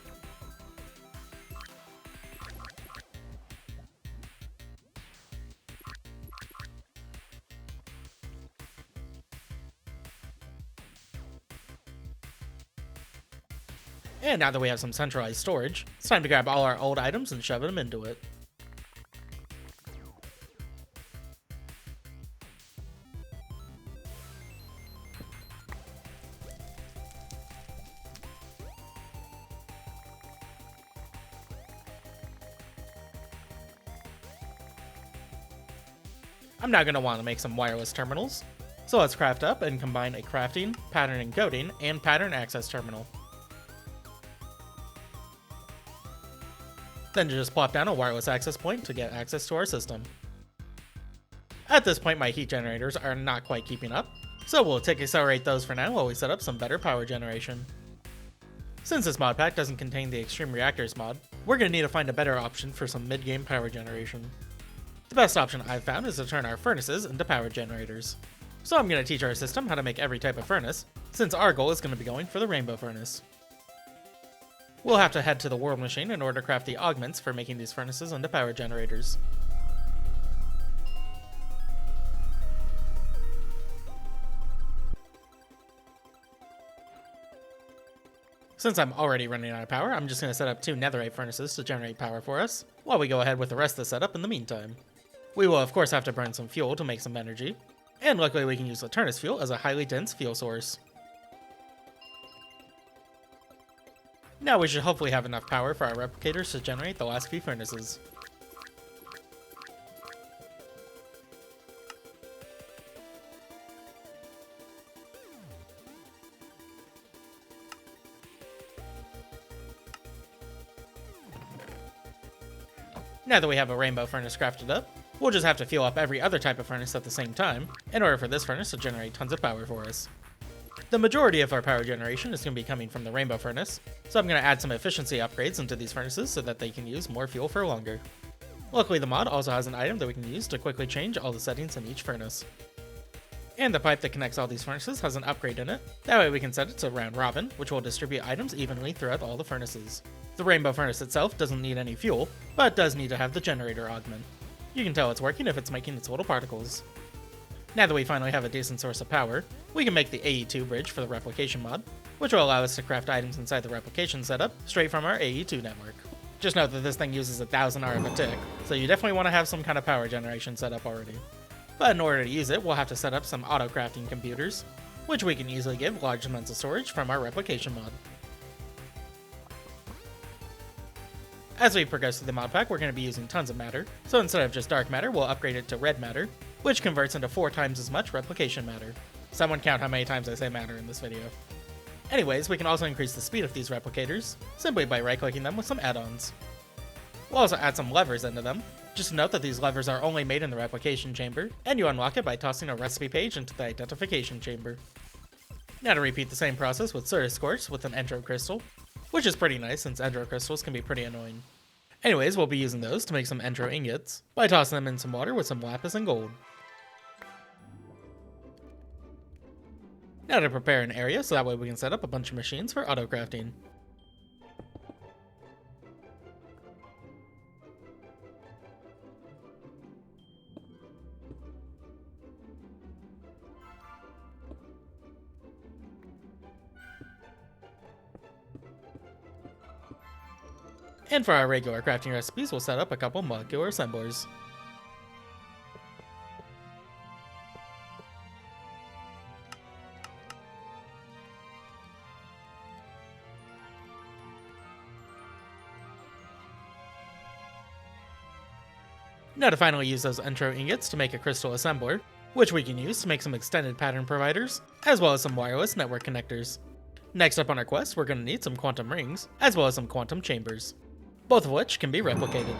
And now that we have some centralized storage, it's time to grab all our old items and shove them into it. I'm now going to want to make some wireless terminals, so let's craft up and combine a crafting, pattern encoding, and pattern access terminal. Then just plop down a wireless access point to get access to our system. At this point my heat generators are not quite keeping up, so we'll accelerate those for now while we set up some better power generation. Since this mod pack doesn't contain the Extreme Reactors mod, we're going to need to find a better option for some mid-game power generation. The best option I've found is to turn our furnaces into power generators. So I'm going to teach our system how to make every type of furnace, since our goal is going to be going for the rainbow furnace. We'll have to head to the world machine in order to craft the augments for making these furnaces into power generators. Since I'm already running out of power, I'm just going to set up 2 netherite furnaces to generate power for us, while we go ahead with the rest of the setup in the meantime. We will of course have to burn some fuel to make some energy, and luckily we can use Laturnus fuel as a highly dense fuel source. Now we should hopefully have enough power for our replicators to generate the last few furnaces. Now that we have a rainbow furnace crafted up, we'll just have to fuel up every other type of furnace at the same time in order for this furnace to generate tons of power for us. The majority of our power generation is going to be coming from the Rainbow Furnace, so I'm going to add some efficiency upgrades into these furnaces so that they can use more fuel for longer. Luckily, the mod also has an item that we can use to quickly change all the settings in each furnace. And the pipe that connects all these furnaces has an upgrade in it. That way we can set it to round robin, which will distribute items evenly throughout all the furnaces. The Rainbow Furnace itself doesn't need any fuel, but does need to have the generator augment. You can tell it's working if it's making its little particles. Now that we finally have a decent source of power, we can make the AE2 bridge for the replication mod, which will allow us to craft items inside the replication setup straight from our AE2 network. Just note that this thing uses 1000 RF a tick, so you definitely want to have some kind of power generation set up already. But in order to use it, we'll have to set up some auto-crafting computers, which we can easily give large amounts of storage from our replication mod. As we progress through the mod pack, we're going to be using tons of matter, so instead of just dark matter, we'll upgrade it to red matter, which converts into 4 times as much replication matter. Someone count how many times I say matter in this video. Anyways, we can also increase the speed of these replicators, simply by right-clicking them with some add-ons. We'll also add some levers into them. Just note that these levers are only made in the replication chamber, and you unlock it by tossing a recipe page into the identification chamber. Now to repeat the same process with Cirrus Quartz with an Endro Crystal, which is pretty nice since Endro Crystals can be pretty annoying. Anyways, we'll be using those to make some Endro Ingots, by tossing them in some water with some Lapis and Gold. Now to prepare an area so that way we can set up a bunch of machines for auto-crafting. And for our regular crafting recipes, we'll set up a couple molecular assemblers. Now to finally use those Endro ingots to make a crystal assembler, which we can use to make some extended pattern providers, as well as some wireless network connectors. Next up on our quest, we're going to need some quantum rings, as well as some quantum chambers, both of which can be replicated.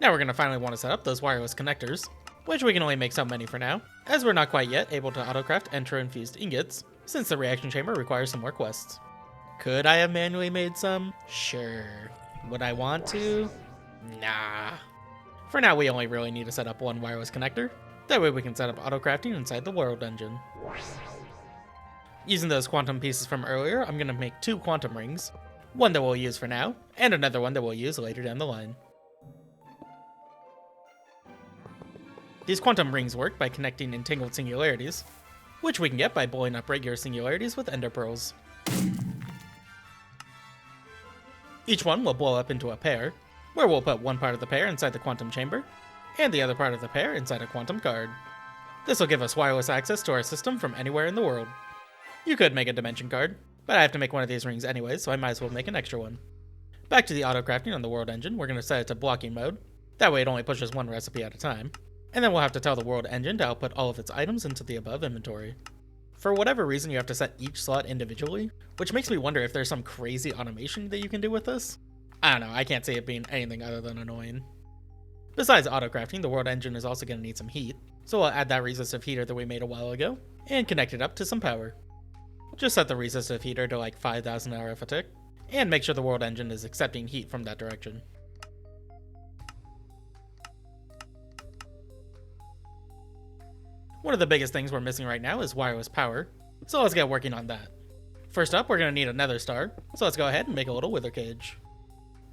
Now we're going to finally want to set up those wireless connectors, which we can only make so many for now, as we're not quite yet able to autocraft Endro-infused ingots, since the reaction chamber requires some more quests. Could I have manually made some? Sure. Would I want to? Nah. For now, we only really need to set up one wireless connector. That way we can set up auto-crafting inside the world engine. Using those quantum pieces from earlier, I'm going to make 2 quantum rings. One that we'll use for now, and another one that we'll use later down the line. These quantum rings work by connecting entangled singularities, which we can get by blowing up regular singularities with ender pearls. Each one will blow up into a pair, where we'll put one part of the pair inside the quantum chamber, and the other part of the pair inside a quantum card. This will give us wireless access to our system from anywhere in the world. You could make a dimension card, but I have to make one of these rings anyways, so I might as well make an extra one. Back to the auto-crafting on the world engine, we're going to set it to blocking mode. That way it only pushes one recipe at a time. And then we'll have to tell the world engine to output all of its items into the above inventory. For whatever reason, you have to set each slot individually, which makes me wonder if there's some crazy automation that you can do with this. I don't know, I can't see it being anything other than annoying. Besides auto-crafting, the world engine is also going to need some heat, so we'll add that resistive heater that we made a while ago, and connect it up to some power. Just set the resistive heater to like 5000 RF a tick, and make sure the world engine is accepting heat from that direction. One of the biggest things we're missing right now is wireless power, so let's get working on that. First up, we're going to need another star, so let's go ahead and make a little wither cage.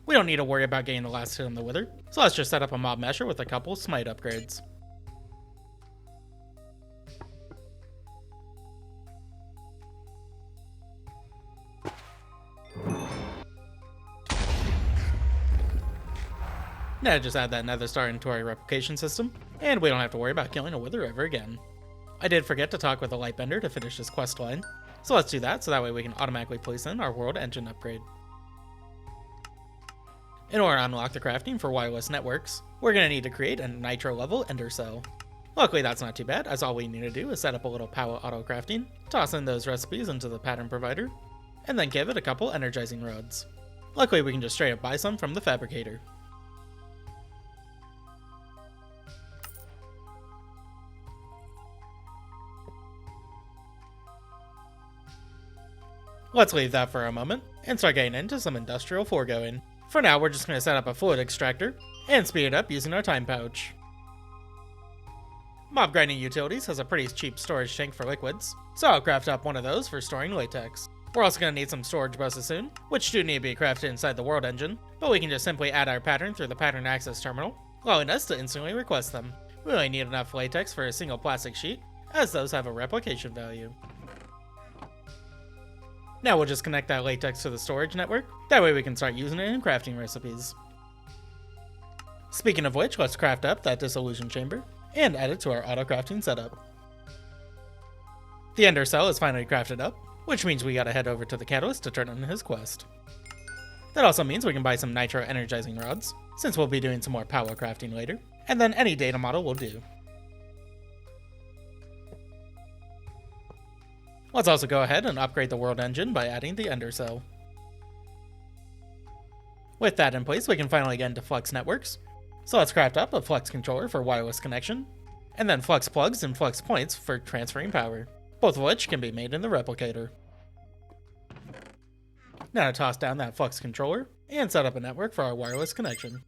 We don't need to worry about getting the last hit on the wither, so let's just set up a mob mesher with a couple smite upgrades. Now just add that nether star into our replication system, and we don't have to worry about killing a wither ever again. I did forget to talk with the lightbender to finish this quest line, so let's do that so that way we can automatically place in our world engine upgrade. In order to unlock the crafting for wireless networks, we're going to need to create a nitro level ender cell. Luckily that's not too bad, as all we need to do is set up a little power auto crafting, toss in those recipes into the pattern provider, and then give it a couple energizing rods. Luckily we can just straight up buy some from the fabricator. Let's leave that for a moment and start getting into some industrial foregoing. For now, we're just going to set up a fluid extractor and speed it up using our time pouch. Mob Grinding Utilities has a pretty cheap storage tank for liquids, so I'll craft up one of those for storing latex. We're also going to need some storage buses soon, which do need to be crafted inside the world engine, but we can just simply add our pattern through the pattern access terminal, allowing us to instantly request them. We only need enough latex for a single plastic sheet, as those have a replication value. Now we'll just connect that latex to the storage network, that way we can start using it in crafting recipes. Speaking of which, let's craft up that dissolution chamber, and add it to our auto crafting setup. The ender cell is finally crafted up, which means we gotta head over to the catalyst to turn on his quest. That also means we can buy some nitro energizing rods, since we'll be doing some more power crafting later, and then any data model will do. Let's also go ahead and upgrade the world engine by adding the ender cell. With that in place, we can finally get into Flux networks. So let's craft up a Flux controller for wireless connection, and then Flux plugs and Flux points for transferring power, both of which can be made in the replicator. Now to toss down that Flux controller and set up a network for our wireless connection.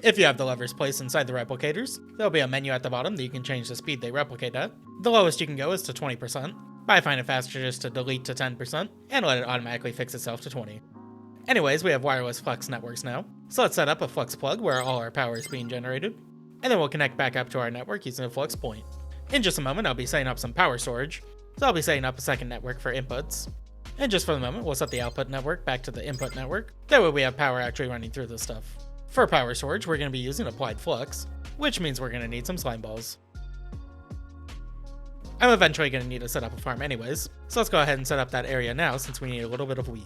If you have the levers placed inside the replicators, there'll be a menu at the bottom that you can change the speed they replicate at. The lowest you can go is to 20%, but I find it faster just to delete to 10% and let it automatically fix itself to 20. Anyways, we have wireless Flux networks now, so let's set up a Flux plug where all our power is being generated, and then we'll connect back up to our network using a Flux point. In just a moment, I'll be setting up some power storage, so I'll be setting up a second network for inputs. And just for the moment, we'll set the output network back to the input network, that way we have power actually running through this stuff. For power storage, we're going to be using applied flux, which means we're going to need some slime balls. I'm eventually going to need to set up a farm anyways, so let's go ahead and set up that area now since we need a little bit of wheat.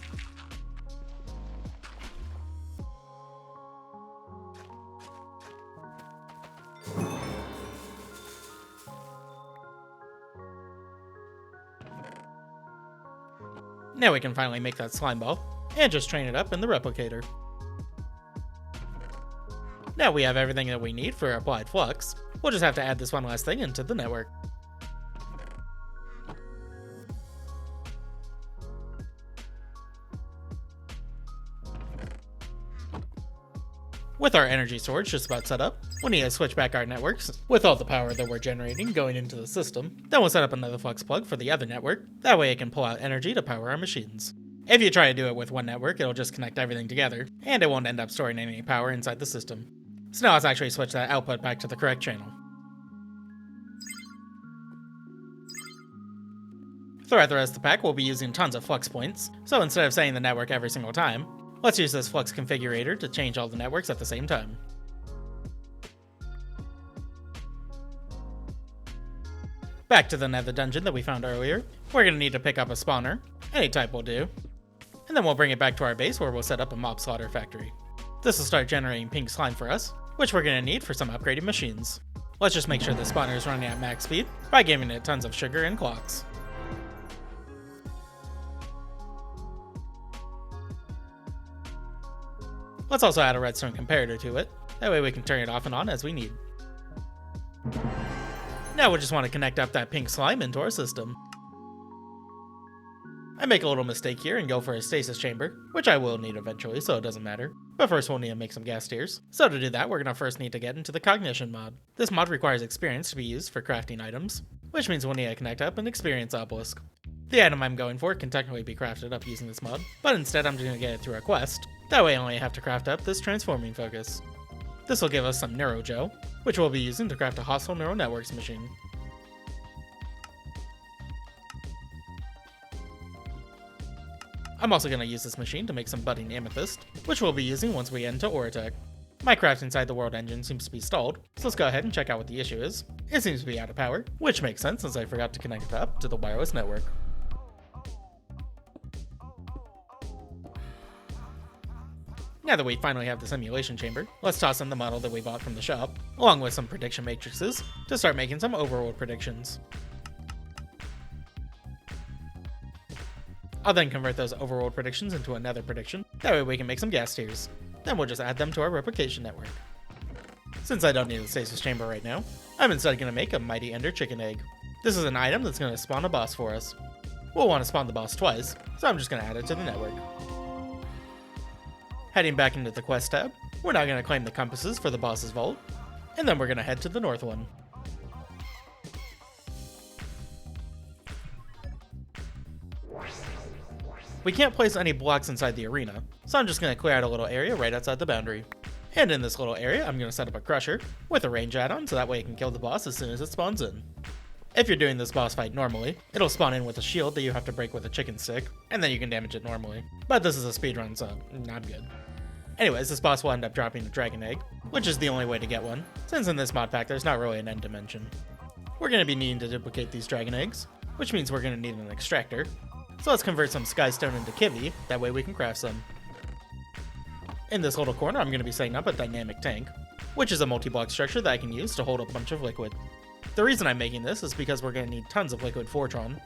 Now we can finally make that slime ball, and just train it up in the replicator. Now we have everything that we need for applied flux, we'll just have to add this one last thing into the network. With our energy storage just about set up, we'll need to switch back our networks with all the power that we're generating going into the system. Then we'll set up another flux plug for the other network, that way it can pull out energy to power our machines. If you try to do it with one network, it'll just connect everything together, and it won't end up storing any power inside the system. So now let's actually switch that output back to the correct channel. Throughout the rest of the pack, we'll be using tons of flux points, so instead of setting the network every single time, let's use this flux configurator to change all the networks at the same time. Back to the nether dungeon that we found earlier, we're going to need to pick up a spawner, any type will do, and then we'll bring it back to our base where we'll set up a mob slaughter factory. This will start generating pink slime for us, which we're going to need for some upgraded machines. Let's just make sure the spawner is running at max speed by giving it tons of sugar and clocks. Let's also add a redstone comparator to it, that way we can turn it off and on as we need. Now we just want to connect up that pink slime into our system. I make a little mistake here and go for a stasis chamber, which I will need eventually, so it doesn't matter. But first we'll need to make some gas tiers. So to do that, we're going to first need to get into the cognition mod. This mod requires experience to be used for crafting items, which means we'll need to connect up an experience obelisk. The item I'm going for can technically be crafted up using this mod, but instead I'm just going to get it through a quest. That way I only have to craft up this transforming focus. This will give us some neurogel, which we'll be using to craft a hostile neural networks machine. I'm also going to use this machine to make some budding amethyst, which we'll be using once we get into Oratech. My craft inside the world engine seems to be stalled, so let's go ahead and check out what the issue is. It seems to be out of power, which makes sense since I forgot to connect it up to the wireless network. Now that we finally have the simulation chamber, let's toss in the model that we bought from the shop, along with some prediction matrices, to start making some overworld predictions. I'll then convert those overworld predictions into a nether prediction, that way we can make some gas tiers. Then we'll just add them to our replication network. Since I don't need the stasis chamber right now, I'm instead going to make a Mighty Ender Chicken Egg. This is an item that's going to spawn a boss for us. We'll want to spawn the boss twice, so I'm just going to add it to the network. Heading back into the quest tab, we're now going to claim the compasses for the boss's vault, and then we're going to head to the north one. We can't place any blocks inside the arena, so I'm just going to clear out a little area right outside the boundary. And in this little area, I'm going to set up a crusher with a range add-on so that way it can kill the boss as soon as it spawns in. If you're doing this boss fight normally, it'll spawn in with a shield that you have to break with a chicken stick, and then you can damage it normally. But this is a speedrun, so not good. Anyways, this boss will end up dropping a dragon egg, which is the only way to get one, since in this mod pack there's not really an end dimension. We're going to be needing to duplicate these dragon eggs, which means we're going to need an extractor. So let's convert some skystone into kivy, that way we can craft some. In this little corner, I'm going to be setting up a dynamic tank, which is a multi-block structure that I can use to hold a bunch of liquid. The reason I'm making this is because we're going to need tons of liquid Fortron,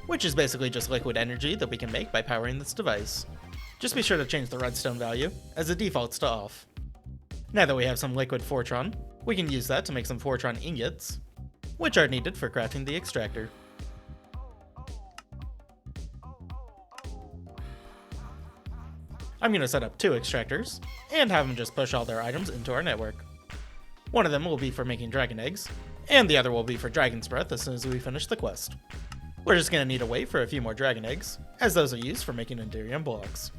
which is basically just liquid energy that we can make by powering this device. Just be sure to change the redstone value, as it defaults to off. Now that we have some liquid Fortron, we can use that to make some Fortron ingots, which are needed for crafting the extractor. I'm going to set up 2 extractors, and have them just push all their items into our network. One of them will be for making dragon eggs, and the other will be for dragon's breath as soon as we finish the quest. We're just going to need to wait for a few more dragon eggs, as those are used for making Enderium blocks.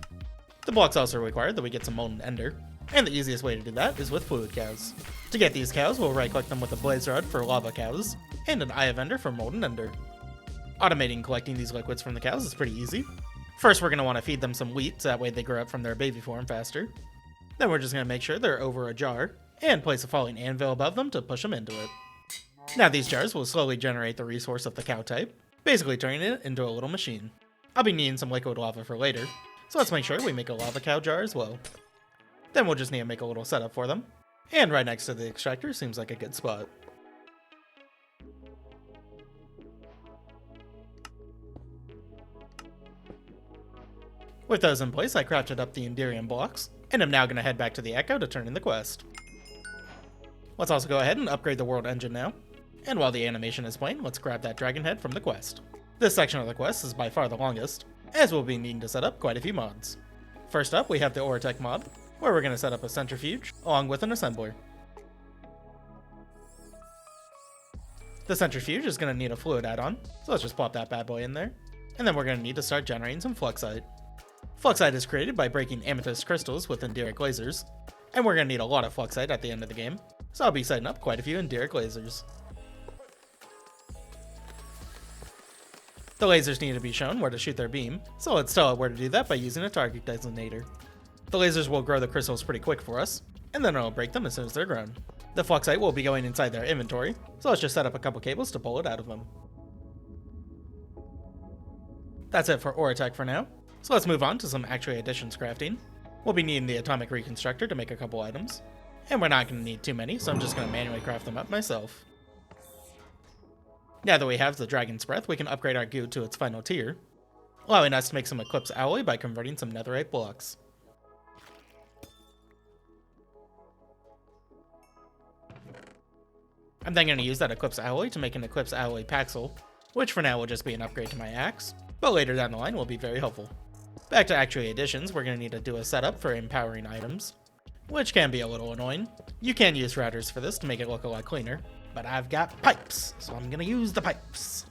The blocks also require that we get some molten ender, and the easiest way to do that is with fluid cows. To get these cows, we'll right click them with a blaze rod for lava cows, and an eye of ender for molten ender. Automating collecting these liquids from the cows is pretty easy. First, we're going to want to feed them some wheat, so that way they grow up from their baby form faster. Then we're just going to make sure they're over a jar, and place a falling anvil above them to push them into it. Now these jars will slowly generate the resource of the cow type, basically turning it into a little machine. I'll be needing some liquid lava for later, so let's make sure we make a lava cow jar as well. Then we'll just need to make a little setup for them, and right next to the extractor seems like a good spot. With those in place, I crafted up the Enderium blocks, and I'm now going to head back to the Echo to turn in the quest. Let's also go ahead and upgrade the world engine now, and while the animation is playing, let's grab that dragon head from the quest. This section of the quest is by far the longest, as we'll be needing to set up quite a few mods. First up, we have the Oratech mod, where we're going to set up a centrifuge, along with an assembler. The centrifuge is going to need a fluid add-on, so let's just plop that bad boy in there, and then we're going to need to start generating some fluxite. Fluxite is created by breaking amethyst crystals with enderic lasers, and we're going to need a lot of fluxite at the end of the game, so I'll be setting up quite a few enderic lasers. The lasers need to be shown where to shoot their beam, so let's tell it where to do that by using a target designator. The lasers will grow the crystals pretty quick for us, and then it'll break them as soon as they're grown. The fluxite will be going inside their inventory, so let's just set up a couple cables to pull it out of them. That's it for Oratech for now. So let's move on to some Accelerations crafting. We'll be needing the Atomic Reconstructor to make a couple items, and we're not going to need too many, so I'm just going to manually craft them up myself. Now that we have the Dragon's Breath, we can upgrade our goo to its final tier, allowing us to make some Eclipse Alloy by converting some netherite blocks. I'm then going to use that Eclipse Alloy to make an Eclipse Alloy Paxel, which for now will just be an upgrade to my axe, but later down the line will be very helpful. Back to Actual Additions, we're going to need to do a setup for empowering items, which can be a little annoying. You can use routers for this to make it look a lot cleaner, but I've got pipes, so I'm going to use the pipes.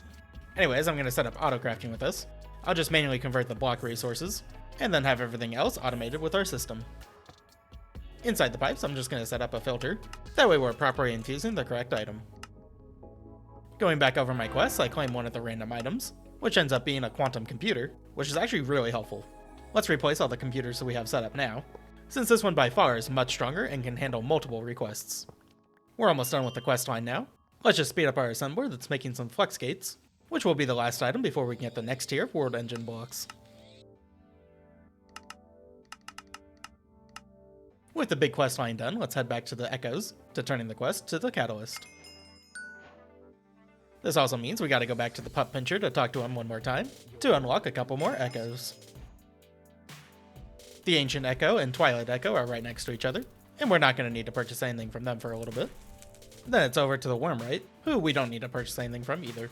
Anyways, I'm going to set up auto crafting with this. I'll just manually convert the block resources, and then have everything else automated with our system. Inside the pipes, I'm just going to set up a filter, that way we're properly infusing the correct item. Going back over my quests, I claim one of the random items, which ends up being a quantum computer, which is actually really helpful. Let's replace all the computers that we have set up now, since this one by far is much stronger and can handle multiple requests. We're almost done with the quest line now. Let's just speed up our assembler that's making some flux gates, which will be the last item before we can get the next tier of world engine blocks. With the big quest line done, let's head back to the Echoes to turning the quest to the Catalyst. This also means we gotta go back to the Pup Pincher to talk to him one more time to unlock a couple more Echoes. The Ancient Echo and Twilight Echo are right next to each other, and we're not gonna need to purchase anything from them for a little bit. Then it's over to the Wormwright, who we don't need to purchase anything from either.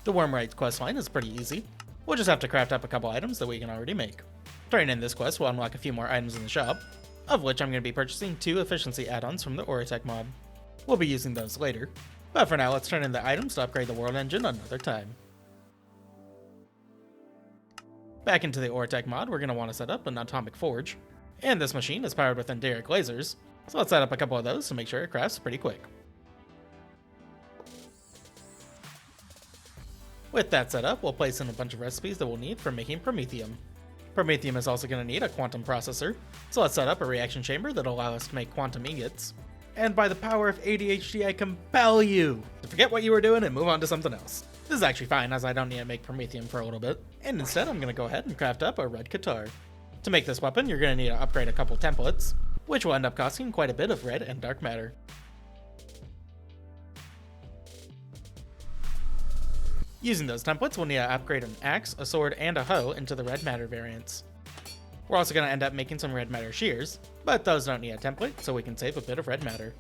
The Wormwright's questline is pretty easy. We'll just have to craft up a couple items that we can already make. Turning in this quest will unlock a few more items in the shop, of which I'm going to be purchasing 2 efficiency add-ons from the Orotech mod. We'll be using those later, but for now let's turn in the items to upgrade the world engine another time. Back into the Orotech mod, we're going to want to set up an atomic forge, and this machine is powered with enderic lasers, so let's set up a couple of those to make sure it crafts pretty quick. With that set up, we'll place in a bunch of recipes that we'll need for making Promethium. Promethium is also going to need a quantum processor, so let's set up a reaction chamber that'll allow us to make quantum ingots. And by the power of ADHD, I compel you to forget what you were doing and move on to something else. This is actually fine, as I don't need to make Promethium for a little bit, and instead I'm going to go ahead and craft up a red guitar. To make this weapon, you're going to need to upgrade a couple templates, which will end up costing quite a bit of red and dark matter. Using those templates, we'll need to upgrade an axe, a sword, and a hoe into the red matter variants. We're also going to end up making some red matter shears, but those don't need a template, so we can save a bit of red matter.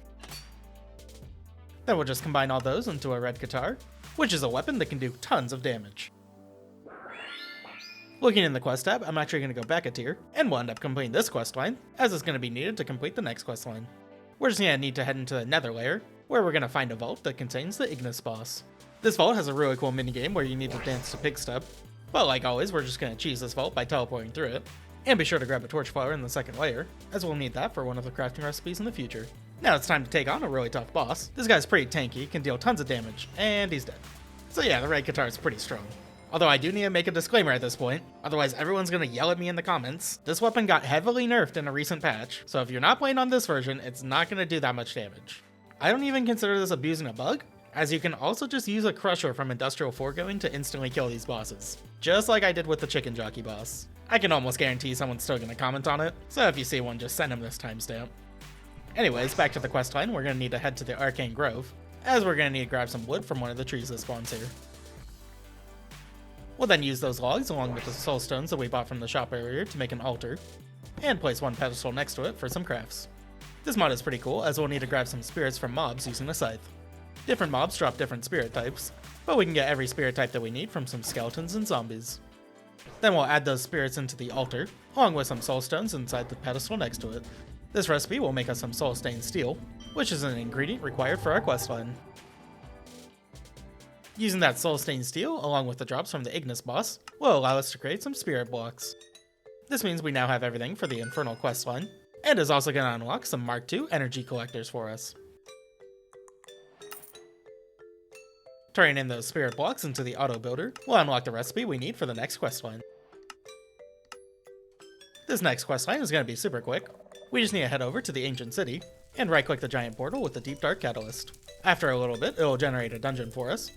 Then we'll just combine all those into a red guitar, which is a weapon that can do tons of damage. Looking in the quest tab, I'm actually going to go back a tier, and we'll end up completing this quest line, as it's going to be needed to complete the next quest line. We're just going to need to head into the nether layer, where we're going to find a vault that contains the Ignis boss. This vault has a really cool minigame where you need to dance to Pigstub, but like always, we're just going to cheese this vault by teleporting through it. And be sure to grab a torch flower in the second layer, as we'll need that for one of the crafting recipes in the future. Now it's time to take on a really tough boss. This guy's pretty tanky, can deal tons of damage, and he's dead. So yeah, the red guitar is pretty strong. Although I do need to make a disclaimer at this point, otherwise everyone's gonna yell at me in the comments. This weapon got heavily nerfed in a recent patch, so if you're not playing on this version, it's not gonna do that much damage. I don't even consider this abusing a bug, as you can also just use a crusher from Industrial Foregoing to instantly kill these bosses, just like I did with the chicken jockey boss. I can almost guarantee someone's still gonna comment on it, so if you see one, just send them this timestamp. Anyways, back to the questline, we're gonna need to head to the Arcane Grove, as we're gonna need to grab some wood from one of the trees that spawns here. We'll then use those logs along with the soul stones that we bought from the shop earlier to make an altar, and place one pedestal next to it for some crafts. This mod is pretty cool, as we'll need to grab some spirits from mobs using a scythe. Different mobs drop different spirit types, but we can get every spirit type that we need from some skeletons and zombies. Then we'll add those spirits into the altar, along with some soul stones inside the pedestal next to it. This recipe will make us some soul stained steel, which is an ingredient required for our questline. Using that soul stained steel, along with the drops from the Ignis boss, will allow us to create some spirit blocks. This means we now have everything for the Infernal questline, and is also going to unlock some Mark II energy collectors for us. Turning in those spirit blocks into the auto builder will unlock the recipe we need for the next questline. This next questline is going to be super quick. We just need to head over to the ancient city and right click the giant portal with the deep dark catalyst. After a little bit, it will generate a dungeon for us.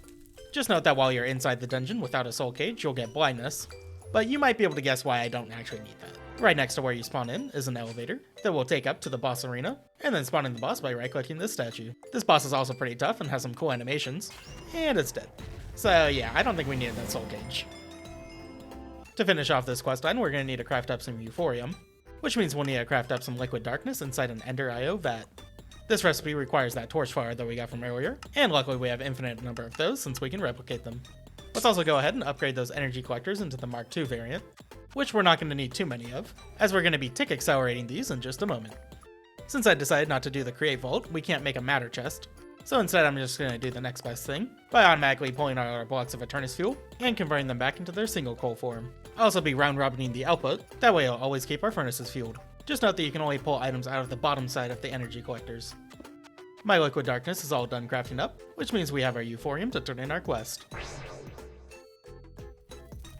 Just note that while you're inside the dungeon without a soul cage, you'll get blindness, but you might be able to guess why I don't actually need that. Right next to where you spawn in is an elevator that will take up to the boss arena, and then spawning the boss by right-clicking this statue. This boss is also pretty tough and has some cool animations, and it's dead. So yeah, I don't think we needed that soul cage. To finish off this questline, we're going to need to craft up some euphorium, which means we'll need to craft up some liquid darkness inside an Ender IO vat. This recipe requires that torch flower that we got from earlier, and luckily we have an infinite number of those since we can replicate them. Let's also go ahead and upgrade those energy collectors into the Mark II variant, which we're not going to need too many of, as we're going to be tick accelerating these in just a moment. Since I decided not to do the create vault, we can't make a matter chest, so instead I'm just going to do the next best thing, by automatically pulling out our blocks of Eternus fuel, and converting them back into their single coal form. I'll also be round robining the output, that way it'll always keep our furnaces fueled. Just note that you can only pull items out of the bottom side of the energy collectors. My liquid darkness is all done crafting up, which means we have our euphorium to turn in our quest.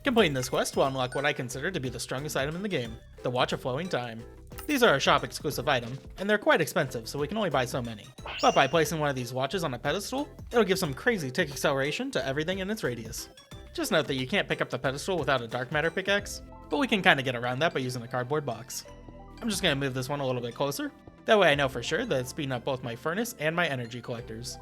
Completing this quest will unlock what I consider to be the strongest item in the game, the Watch of Flowing Time. These are a shop exclusive item, and they're quite expensive, so we can only buy so many. But by placing one of these watches on a pedestal, it'll give some crazy tick acceleration to everything in its radius. Just note that you can't pick up the pedestal without a dark matter pickaxe, but we can kinda get around that by using a cardboard box. I'm just gonna move this one a little bit closer, that way I know for sure that it's speeding up both my furnace and my energy collectors.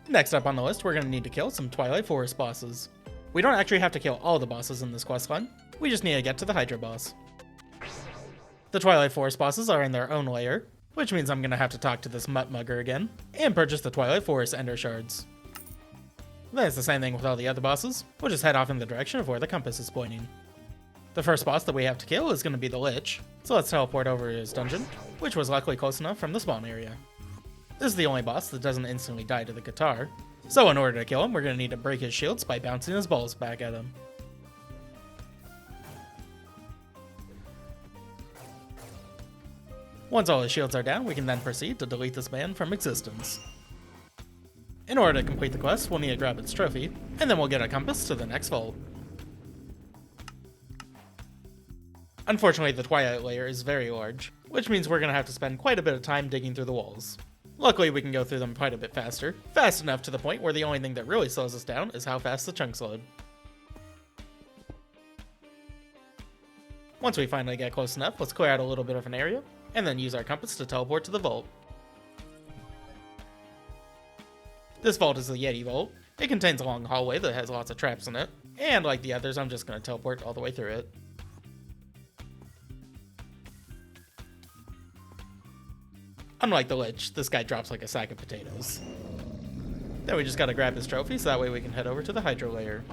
Next up on the list, we're going to need to kill some Twilight Forest bosses. We don't actually have to kill all the bosses in this questline, we just need to get to the Hydra boss. The Twilight Forest bosses are in their own layer, which means I'm gonna have to talk to this Mutt Mugger again, and purchase the Twilight Forest Ender Shards. Then it's the same thing with all the other bosses, we'll just head off in the direction of where the compass is pointing. The first boss that we have to kill is gonna be the Lich, so let's teleport over to his dungeon, which was luckily close enough from the spawn area. This is the only boss that doesn't instantly die to the guitar, so in order to kill him, we're gonna need to break his shields by bouncing his balls back at him. Once all his shields are down, we can then proceed to delete this man from existence. In order to complete the quest, we'll need to grab its trophy, and then we'll get a compass to the next vault. Unfortunately, the Twilight layer is very large, which means we're going to have to spend quite a bit of time digging through the walls. Luckily, we can go through them quite a bit faster, fast enough to the point where the only thing that really slows us down is how fast the chunks load. Once we finally get close enough, let's clear out a little bit of an area, and then use our compass to teleport to the vault. This vault is the Yeti Vault. It contains a long hallway that has lots of traps in it, and like the others, I'm just going to teleport all the way through it. Unlike the Lich, this guy drops like a sack of potatoes. Then we just gotta grab his trophy so that way we can head over to the Hydro layer.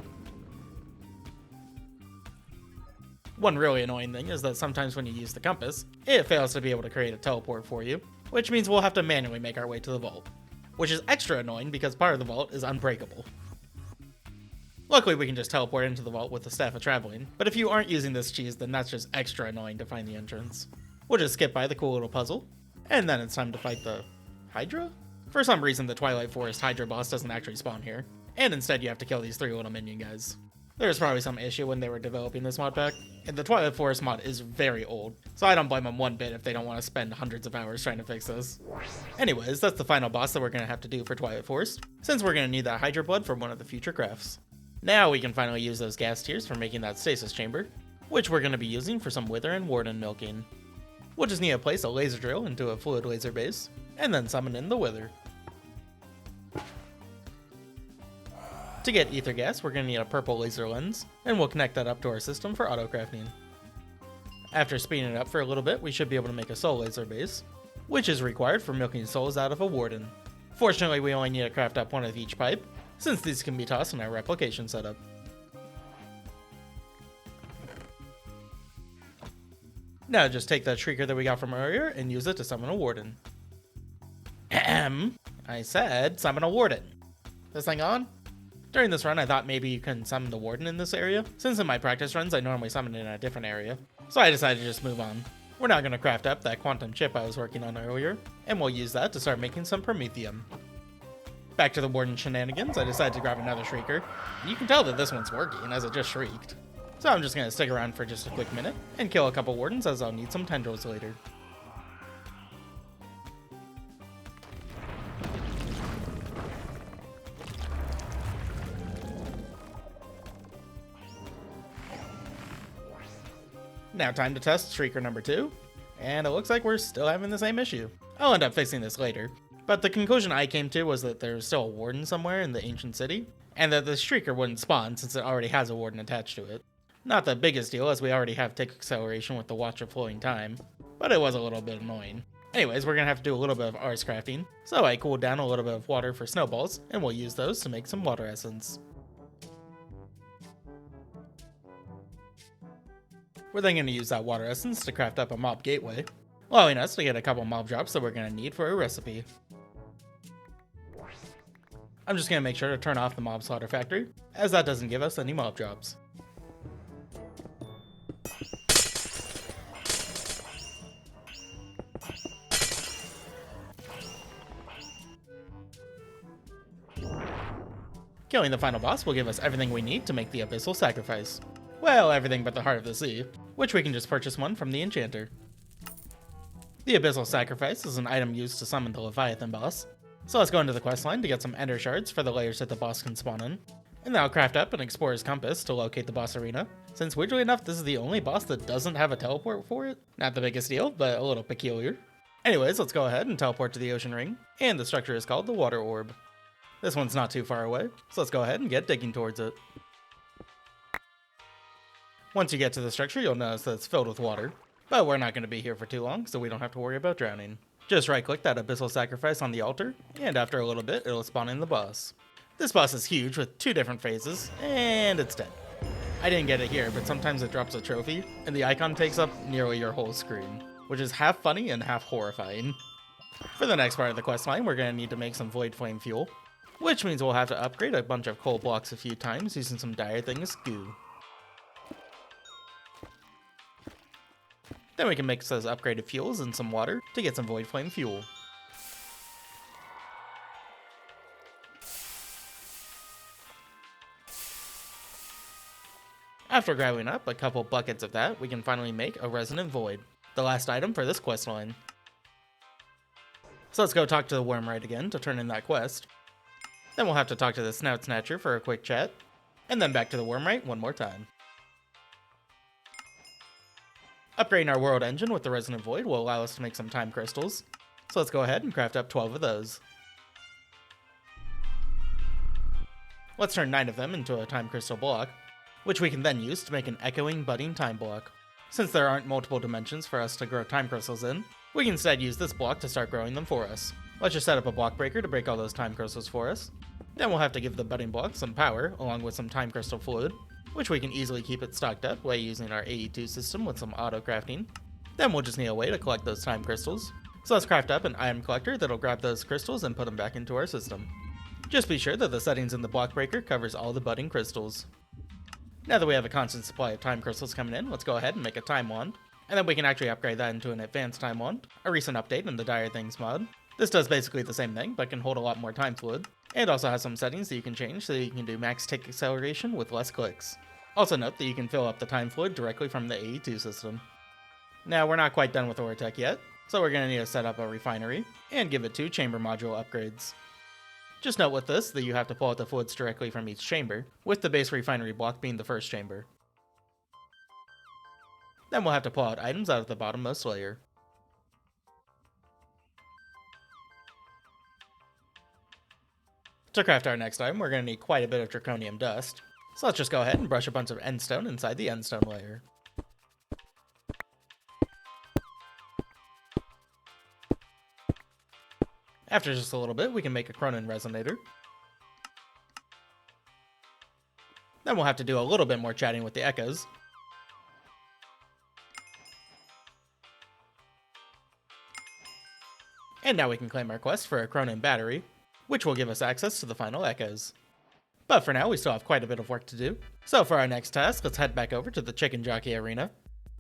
One really annoying thing is that sometimes when you use the compass, it fails to be able to create a teleport for you, which means we'll have to manually make our way to the vault. Which is extra annoying because part of the vault is unbreakable. Luckily we can just teleport into the vault with the Staff of Traveling, but if you aren't using this cheese then that's just extra annoying to find the entrance. We'll just skip by the cool little puzzle, and then it's time to fight the Hydra? For some reason the Twilight Forest Hydra boss doesn't actually spawn here, and instead you have to kill these 3 little minion guys. There's probably some issue when they were developing this mod pack, and the Twilight Forest mod is very old, so I don't blame them one bit if they don't want to spend hundreds of hours trying to fix this. Anyways, that's the final boss that we're going to have to do for Twilight Forest, since we're going to need that Hydra blood for one of the future crafts. Now we can finally use those gas tiers for making that stasis chamber, which we're going to be using for some Wither and Warden milking. We'll just need to place a laser drill into a fluid laser base, and then summon in the Wither. To get ether gas, we're going to need a purple laser lens, and we'll connect that up to our system for auto crafting. After speeding it up for a little bit, we should be able to make a soul laser base, which is required for milking souls out of a warden. Fortunately, we only need to craft up one of each pipe, since these can be tossed in our replication setup. Now just take that shrieker that we got from earlier and use it to summon a warden. Ahem. I said summon a warden. This thing on? During this run, I thought maybe you can summon the warden in this area, since in my practice runs I normally summon it in a different area, so I decided to just move on. We're now going to craft up that quantum chip I was working on earlier, and we'll use that to start making some promethium. Back to the warden shenanigans, I decided to grab another shrieker, and you can tell that this one's working as it just shrieked. So I'm just going to stick around for just a quick minute, and kill a couple wardens as I'll need some tendrils later. Now time to test Shrieker number 2, and it looks like we're still having the same issue. I'll end up fixing this later, but the conclusion I came to was that there's still a warden somewhere in the ancient city, and that the Shrieker wouldn't spawn since it already has a warden attached to it. Not the biggest deal as we already have tick acceleration with the Watch of Flowing Time, but it was a little bit annoying. Anyways, we're gonna have to do a little bit of Ars crafting, so I cooled down a little bit of water for snowballs, and we'll use those to make some water essence. We're then going to use that water essence to craft up a mob gateway, allowing us to get a couple mob drops that we're going to need for a recipe. I'm just going to make sure to turn off the mob slaughter factory, as that doesn't give us any mob drops. Killing the final boss will give us everything we need to make the Abyssal Sacrifice. Well, everything but the Heart of the Sea, which we can just purchase one from the Enchanter. The Abyssal Sacrifice is an item used to summon the Leviathan boss, so let's go into the questline to get some Ender Shards for the layers that the boss can spawn in, and then I'll craft up an Explorer's Compass to locate the boss arena, since weirdly enough this is the only boss that doesn't have a teleport for it. Not the biggest deal, but a little peculiar. Anyways, let's go ahead and teleport to the Ocean Ring, and the structure is called the Water Orb. This one's not too far away, so let's go ahead and get digging towards it. Once you get to the structure, you'll notice that it's filled with water, But we're not going to be here for too long, so we don't have to worry about drowning. Just right click that Abyssal Sacrifice on the altar, and after a little bit, it'll spawn in the boss. This boss is huge with 2 different phases, and it's dead. I didn't get it here, but sometimes it drops a trophy, and the icon takes up nearly your whole screen, which is half funny and half horrifying. For the next part of the questline, we're going to need to make some Void Flame fuel, which means we'll have to upgrade a bunch of coal blocks a few times using some Dire Things goo. Then we can mix those upgraded fuels in some water to get some Void Flame fuel. After grabbing up a couple buckets of that, we can finally make a Resonant Void, the last item for this quest line. So let's go talk to the Wormrite again to turn in that quest. Then we'll have to talk to the Snout Snatcher for a quick chat, and then back to the Wormrite one more time. Upgrading our world engine with the Resonant Void will allow us to make some time crystals, so let's go ahead and craft up 12 of those. Let's turn 9 of them into a time crystal block, which we can then use to make an echoing budding time block. Since there aren't multiple dimensions for us to grow time crystals in, we can instead use this block to start growing them for us. Let's just set up a block breaker to break all those time crystals for us. Then we'll have to give the budding block some power along with some time crystal fluid, which we can easily keep it stocked up by using our AE2 system with some auto crafting. Then we'll just need a way to collect those time crystals. So let's craft up an item collector that'll grab those crystals and put them back into our system. Just be sure that the settings in the block breaker covers all the budding crystals. Now that we have a constant supply of time crystals coming in, let's go ahead and make a time wand. And then we can actually upgrade that into an advanced time wand, a recent update in the Dire Things mod. This does basically the same thing, but can hold a lot more time fluid. And also has some settings that you can change so you can do max tick acceleration with less clicks. Also note that you can fill up the time fluid directly from the AE2 system. Now we're not quite done with ore tech yet, so we're going to need to set up a refinery and give it 2 chamber module upgrades. Just note with this that you have to pull out the fluids directly from each chamber, with the base refinery block being the first chamber. Then we'll have to pull out items out of the bottommost layer. To craft our next item, we're going to need quite a bit of draconium dust, so let's just go ahead and brush a bunch of endstone inside the endstone layer. After just a little bit, we can make a Cronin Resonator. Then we'll have to do a little bit more chatting with the echoes. And now we can claim our quest for a Cronin Battery, which will give us access to the final echoes. But for now, we still have quite a bit of work to do. So for our next task, let's head back over to the Chicken Jockey Arena,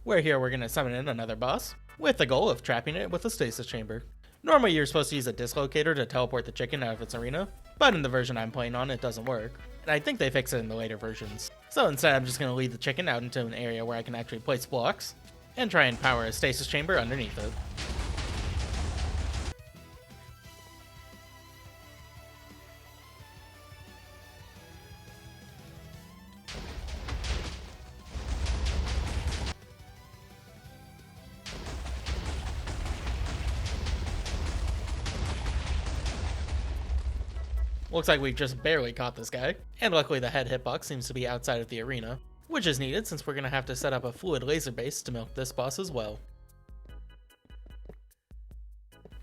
where here we're going to summon in another boss, with the goal of trapping it with a stasis chamber. Normally you're supposed to use a dislocator to teleport the chicken out of its arena, but in the version I'm playing on it doesn't work, and I think they fix it in the later versions. So instead I'm just going to lead the chicken out into an area where I can actually place blocks, and try and power a stasis chamber underneath it. Looks like we've just barely caught this guy, and luckily the head hitbox seems to be outside of the arena, which is needed since we're going to have to set up a fluid laser base to milk this boss as well.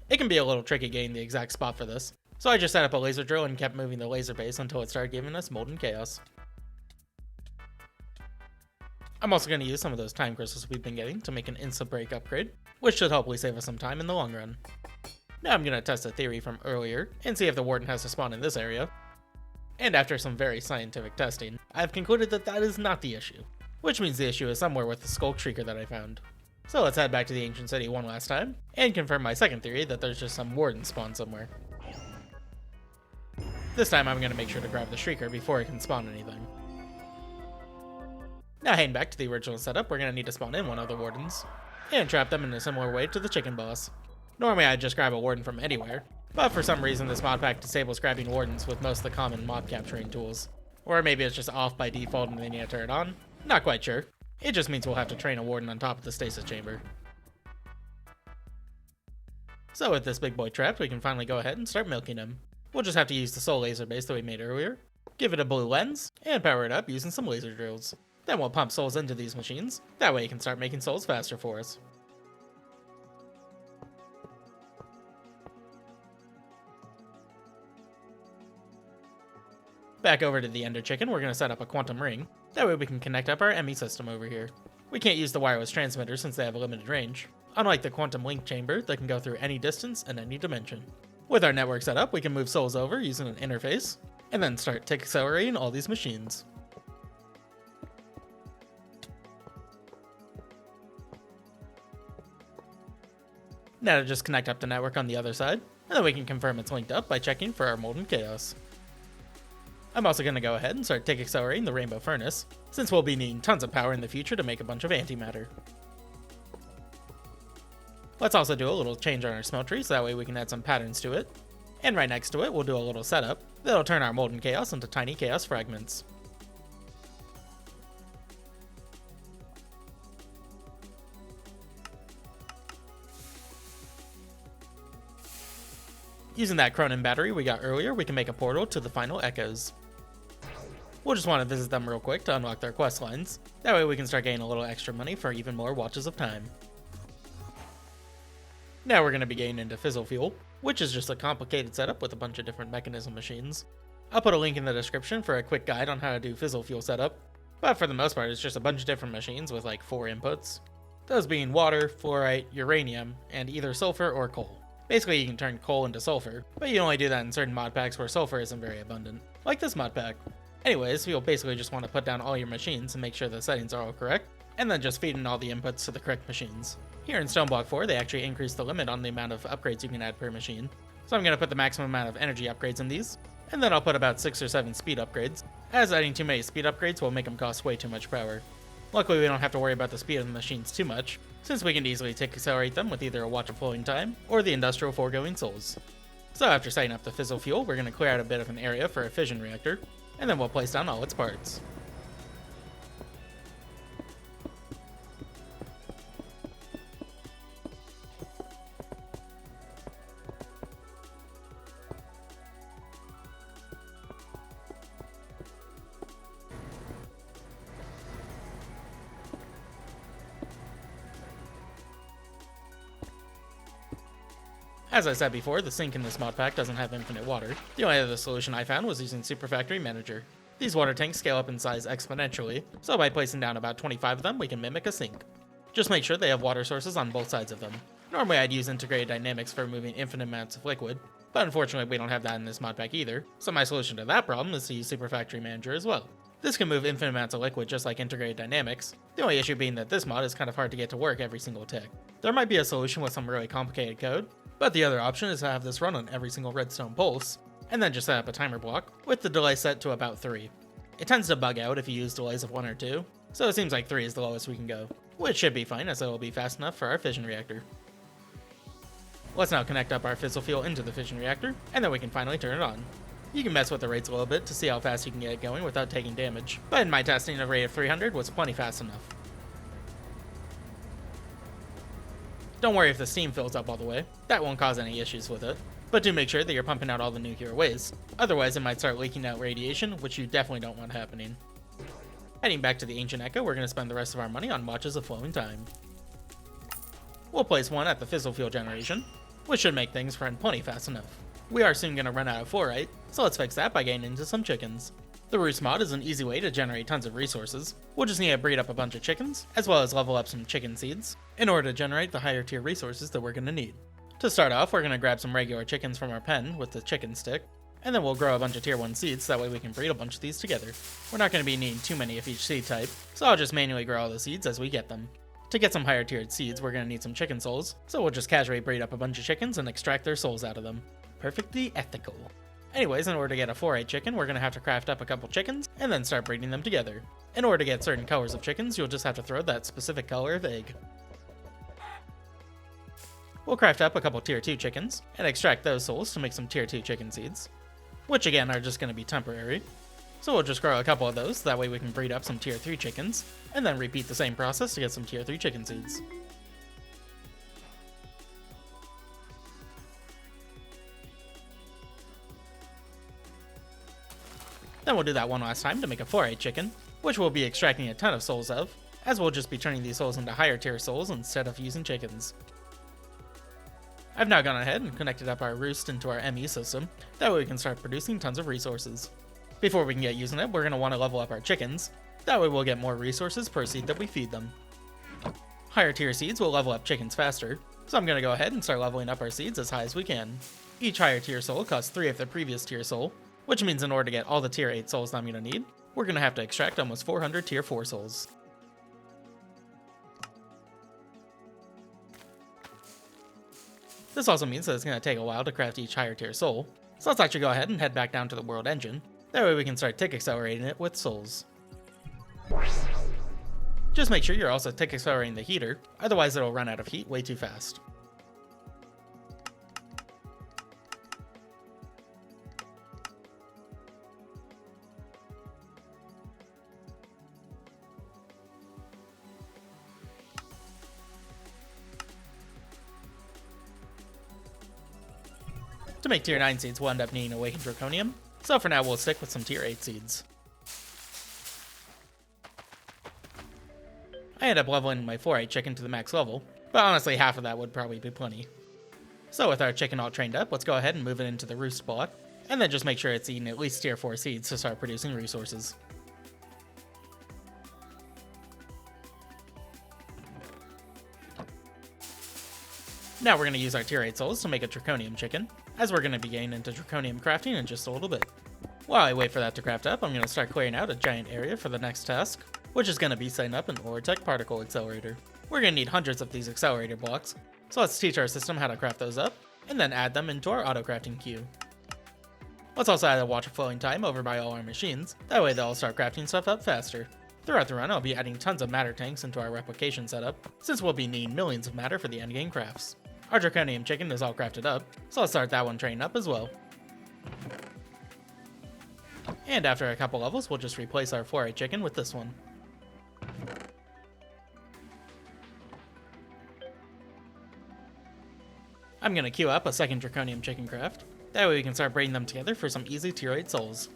It can be a little tricky getting the exact spot for this, so I just set up a laser drill and kept moving the laser base until it started giving us Molten Chaos. I'm also going to use some of those time crystals we've been getting to make an instant break upgrade, which should hopefully save us some time in the long run. Now I'm going to test a theory from earlier and see if the warden has to spawn in this area. And after some very scientific testing, I've concluded that that is not the issue, which means the issue is somewhere with the Skulk Shrieker that I found. So let's head back to the ancient city one last time, and confirm my second theory that there's just some warden spawn somewhere. This time I'm going to make sure to grab the Shrieker before it can spawn anything. Now heading back to the original setup, we're going to need to spawn in one of the wardens, and trap them in a similar way to the chicken boss. Normally I'd just grab a warden from anywhere, but for some reason this mod pack disables grabbing wardens with most of the common mob capturing tools. Or maybe it's just off by default and then you have to turn it on. Not quite sure. It just means we'll have to train a warden on top of the stasis chamber. So with this big boy trapped, we can finally go ahead and start milking him. We'll just have to use the soul laser base that we made earlier, give it a blue lens, and power it up using some laser drills. Then we'll pump souls into these machines, that way it can start making souls faster for us. Back over to the Ender Chicken, we're going to set up a quantum ring. That way we can connect up our ME system over here. We can't use the wireless transmitter since they have a limited range, unlike the quantum link chamber that can go through any distance and any dimension. With our network set up, we can move souls over using an interface, and then start tick accelerating all these machines. Now to just connect up the network on the other side, and then we can confirm it's linked up by checking for our molten chaos. I'm also going to go ahead and start tick accelerating the rainbow furnace, since we'll be needing tons of power in the future to make a bunch of antimatter. Let's also do a little change on our smeltery so that way we can add some patterns to it. And right next to it, we'll do a little setup that'll turn our molten chaos into tiny chaos fragments. Using that Cronin battery we got earlier, we can make a portal to the final echoes. We'll just want to visit them real quick to unlock their quest lines. That way we can start getting a little extra money for even more watches of time. Now we're going to be getting into Fissile Fuel, which is just a complicated setup with a bunch of different mechanism machines. I'll put a link in the description for a quick guide on how to do Fissile Fuel setup, but for the most part it's just a bunch of different machines with like 4 inputs. Those being water, fluorite, uranium, and either sulfur or coal. Basically you can turn coal into sulfur, but you only do that in certain mod packs where sulfur isn't very abundant, like this mod pack. Anyways, you'll basically just want to put down all your machines and make sure the settings are all correct, and then just feed in all the inputs to the correct machines. Here in Stoneblock 4, they actually increased the limit on the amount of upgrades you can add per machine, so I'm going to put the maximum amount of energy upgrades in these, and then I'll put about 6 or 7 speed upgrades, as adding too many speed upgrades will make them cost way too much power. Luckily we don't have to worry about the speed of the machines too much, since we can easily tick accelerate them with either a watch of flowing time, or the industrial foregoing souls. So after setting up the Fissile Fuel, we're going to clear out a bit of an area for a fission reactor, and then we'll place down all its parts. As I said before, the sink in this mod pack doesn't have infinite water. The only other solution I found was using Super Factory Manager. These water tanks scale up in size exponentially, so by placing down about 25 of them, we can mimic a sink. Just make sure they have water sources on both sides of them. Normally I'd use integrated dynamics for removing infinite amounts of liquid, but unfortunately we don't have that in this mod pack either, so my solution to that problem is to use Super Factory Manager as well. This can move infinite amounts of liquid just like integrated dynamics, the only issue being that this mod is kind of hard to get to work every single tick. There might be a solution with some really complicated code, but the other option is to have this run on every single redstone pulse, and then just set up a timer block, with the delay set to about 3. It tends to bug out if you use delays of 1 or 2, so it seems like 3 is the lowest we can go, which should be fine as it will be fast enough for our fission reactor. Let's now connect up our Fissile Fuel into the fission reactor, and then we can finally turn it on. You can mess with the rates a little bit to see how fast you can get it going without taking damage, but in my testing a rate of 300 was plenty fast enough. Don't worry if the steam fills up all the way, that won't cause any issues with it, but do make sure that you're pumping out all the nuclear waste, otherwise it might start leaking out radiation, which you definitely don't want happening. Heading back to the Ancient Echo, we're going to spend the rest of our money on watches of flowing time. We'll place one at the Fissile Fuel generation, which should make things run plenty fast enough. We are soon going to run out of fluorite, so let's fix that by getting into some chickens. The Roost mod is an easy way to generate tons of resources. We'll just need to breed up a bunch of chickens, as well as level up some chicken seeds, in order to generate the higher tier resources that we're going to need. To start off, we're going to grab some regular chickens from our pen with the chicken stick, and then we'll grow a bunch of tier 1 seeds so that way we can breed a bunch of these together. We're not going to be needing too many of each seed type, so I'll just manually grow all the seeds as we get them. To get some higher tiered seeds, we're going to need some chicken souls, so we'll just casually breed up a bunch of chickens and extract their souls out of them. Perfectly ethical. Anyways, in order to get a 4-8 chicken, we're going to have to craft up a couple chickens, and then start breeding them together. In order to get certain colors of chickens, you'll just have to throw that specific color of egg. We'll craft up a couple tier 2 chickens, and extract those souls to make some tier 2 chicken seeds, which again are just going to be temporary. So we'll just grow a couple of those, that way we can breed up some tier 3 chickens, and then repeat the same process to get some tier 3 chicken seeds. Then we'll do that one last time to make a 4-8 chicken, which we'll be extracting a ton of souls of, as we'll just be turning these souls into higher tier souls instead of using chickens. I've now gone ahead and connected up our Roost into our ME system, that way we can start producing tons of resources. Before we can get using it, we're going to want to level up our chickens. That way we'll get more resources per seed that we feed them. Higher tier seeds will level up chickens faster, so I'm going to go ahead and start leveling up our seeds as high as we can. Each higher tier soul costs 3 of the previous tier soul, which means in order to get all the tier 8 souls that I'm going to need, we're going to have to extract almost 400 tier 4 souls. This also means that it's going to take a while to craft each higher tier soul, so let's actually go ahead and head back down to the world engine. That way we can start tick accelerating it with souls. Just make sure you're also tick accelerating the heater, otherwise it'll run out of heat way too fast. To make tier 9 seeds, we'll end up needing Awakened Draconium, so for now we'll stick with some tier 8 seeds. I ended up leveling my 4-8 chicken to the max level, but honestly half of that would probably be plenty. So with our chicken all trained up, let's go ahead and move it into the Roost block, and then just make sure it's eating at least tier 4 seeds to start producing resources. Now we're going to use our tier 8 souls to make a Draconium chicken, as we're going to be getting into Draconic Crafting in just a little bit. While I wait for that to craft up, I'm going to start clearing out a giant area for the next task, which is going to be setting up an Ortec Particle Accelerator. We're going to need hundreds of these accelerator blocks, so let's teach our system how to craft those up, and then add them into our auto crafting queue. Let's also add a watch flowing time over by all our machines, that way they'll start crafting stuff up faster. Throughout the run, I'll be adding tons of matter tanks into our replication setup, since we'll be needing millions of matter for the endgame crafts. Our Draconium chicken is all crafted up, so I'll start that one training up as well. And after a couple levels, we'll just replace our 4-8 chicken with this one. I'm going to queue up a second Draconium chicken craft, that way we can start braiding them together for some easy tier 8 souls.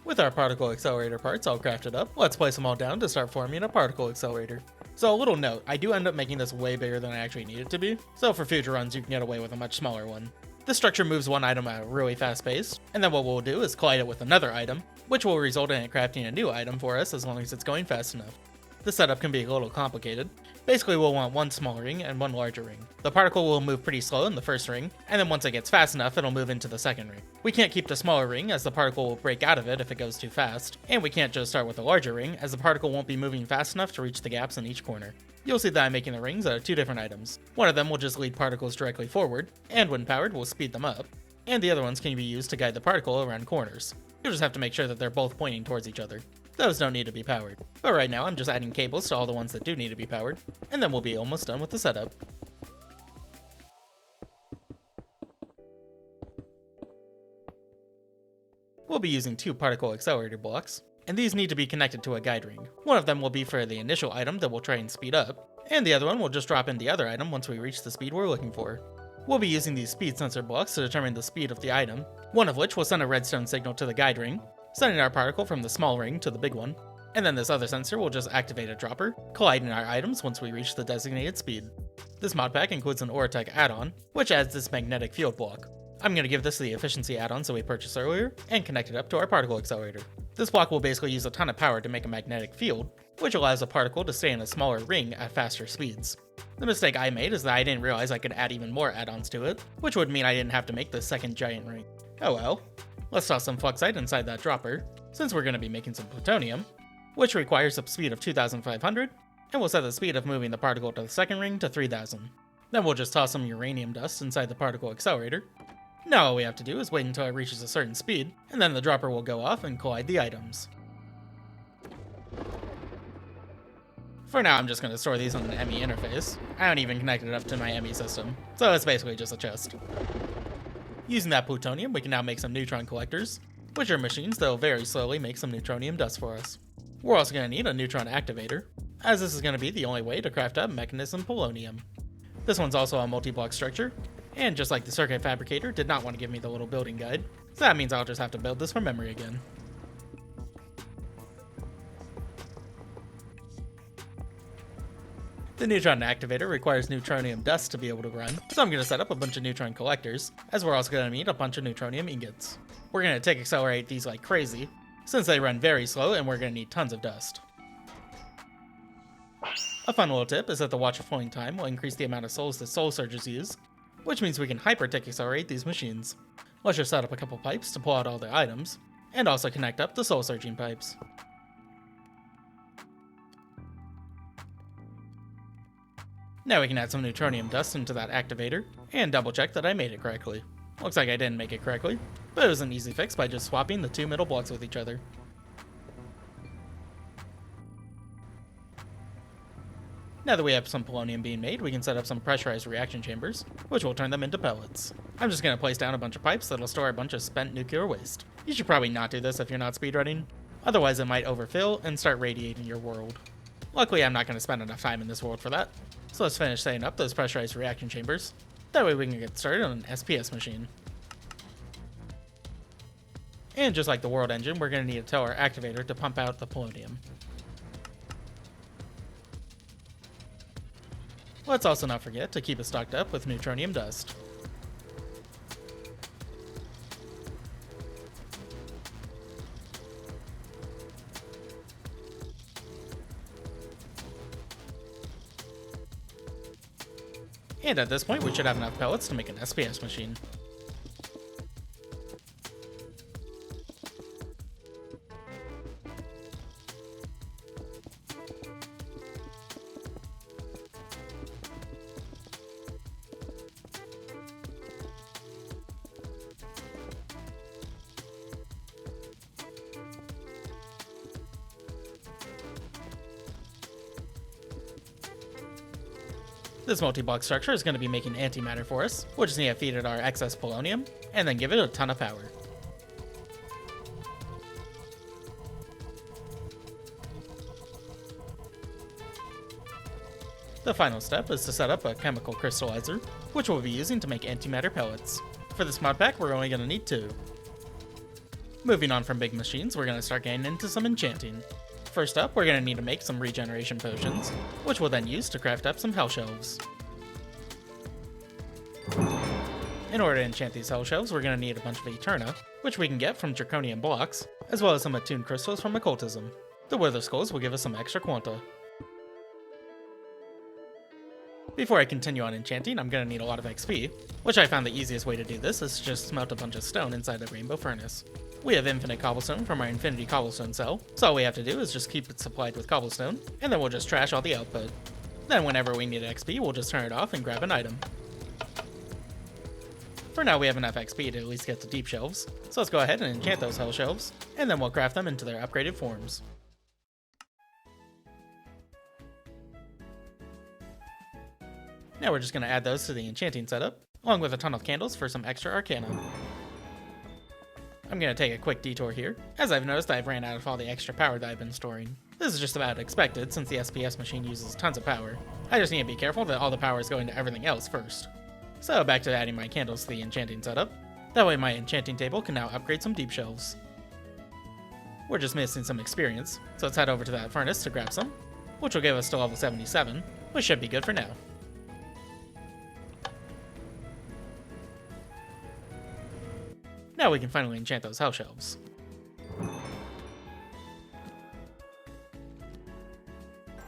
With our particle accelerator parts all crafted up, let's place them all down to start forming a particle accelerator. So a little note, I do end up making this way bigger than I actually need it to be, so for future runs you can get away with a much smaller one. This structure moves one item at a really fast pace, and then what we'll do is collide it with another item, which will result in it crafting a new item for us as long as it's going fast enough. This setup can be a little complicated. Basically we'll want one small ring and one larger ring. The particle will move pretty slow in the first ring, and then once it gets fast enough it'll move into the second ring. We can't keep the smaller ring as the particle will break out of it if it goes too fast, and we can't just start with a larger ring as the particle won't be moving fast enough to reach the gaps in each corner. You'll see that I'm making the rings out of two different items. One of them will just lead particles directly forward, and when powered will speed them up, and the other ones can be used to guide the particle around corners. You'll just have to make sure that they're both pointing towards each other. Those don't need to be powered. But right now I'm just adding cables to all the ones that do need to be powered, and then we'll be almost done with the setup. We'll be using two particle accelerator blocks, and these need to be connected to a guide ring. One of them will be for the initial item that we'll try and speed up, and the other one will just drop in the other item once we reach the speed we're looking for. We'll be using these speed sensor blocks to determine the speed of the item, one of which will send a redstone signal to the guide ring, sending our particle from the small ring to the big one, and then this other sensor will just activate a dropper, colliding our items once we reach the designated speed. This mod pack includes an Ortec add-on, which adds this magnetic field block. I'm going to give this the efficiency add-on that we purchased earlier, and connect it up to our particle accelerator. This block will basically use a ton of power to make a magnetic field, which allows a particle to stay in a smaller ring at faster speeds. The mistake I made is that I didn't realize I could add even more add-ons to it, which would mean I didn't have to make the second giant ring. Oh well. Let's toss some fluxite inside that dropper, since we're going to be making some plutonium, which requires a speed of 2,500, and we'll set the speed of moving the particle to the second ring to 3,000. Then we'll just toss some uranium dust inside the particle accelerator. Now all we have to do is wait until it reaches a certain speed, and then the dropper will go off and collide the items. For now, I'm just going to store these on an ME interface. I haven't even connected it up to my ME system, so it's basically just a chest. Using that plutonium, we can now make some neutron collectors, which are machines that will very slowly make some neutronium dust for us. We're also going to need a neutron activator, as this is going to be the only way to craft up mechanism polonium. This one's also a multi-block structure, and just like the circuit fabricator did not want to give me the little building guide, so that means I'll just have to build this from memory again. The neutron activator requires neutronium dust to be able to run, so I'm going to set up a bunch of neutron collectors, as we're also going to need a bunch of neutronium ingots. We're going to take accelerate these like crazy, since they run very slow and we're going to need tons of dust. A fun little tip is that the watch of flowing time will increase the amount of souls that soul surges use, which means we can hyper tick accelerate these machines. Let's just set up a couple pipes to pull out all the items, and also connect up the soul surging pipes. Now we can add some neutronium dust into that activator, and double check that I made it correctly. Looks like I didn't make it correctly, but it was an easy fix by just swapping the two middle blocks with each other. Now that we have some polonium being made, we can set up some pressurized reaction chambers, which will turn them into pellets. I'm just going to place down a bunch of pipes that'll store a bunch of spent nuclear waste. You should probably not do this if you're not speedrunning, otherwise it might overfill and start radiating your world. Luckily I'm not going to spend enough time in this world for that, so let's finish setting up those pressurized reaction chambers. That way we can get started on an SPS machine. And just like the world engine, we're going to need to tell our activator to pump out the polonium. Let's also not forget to keep it stocked up with neutronium dust. And at this point, we should have enough pellets to make an SPS machine. This multi-block structure is going to be making antimatter for us. We'll just need to feed it our excess polonium, and then give it a ton of power. The final step is to set up a chemical crystallizer, which we'll be using to make antimatter pellets. For this mod pack, we're only going to need 2. Moving on from big machines, we're going to start getting into some enchanting. First up, we're going to need to make some regeneration potions, which we'll then use to craft up some hell shelves. In order to enchant these hell shelves, we're going to need a bunch of Eterna, which we can get from draconian blocks, as well as some attuned crystals from occultism. The wither skulls will give us some extra quanta. Before I continue on enchanting, I'm going to need a lot of XP, which I found the easiest way to do this is to just smelt a bunch of stone inside the rainbow furnace. We have infinite cobblestone from our infinity cobblestone cell, so all we have to do is just keep it supplied with cobblestone, and then we'll just trash all the output. Then whenever we need XP, we'll just turn it off and grab an item. For now we have enough XP to at least get to deep shelves, so let's go ahead and enchant those hell shelves, and then we'll craft them into their upgraded forms. Now we're just going to add those to the enchanting setup, along with a ton of candles for some extra arcana. I'm going to take a quick detour here, as I've noticed I've ran out of all the extra power that I've been storing. This is just about expected since the SPS machine uses tons of power. I just need to be careful that all the power is going to everything else first. So back to adding my candles to the enchanting setup. That way my enchanting table can now upgrade some deep shelves. We're just missing some experience, so let's head over to that furnace to grab some, which will give us to level 77, which should be good for now. Now we can finally enchant those hell shelves.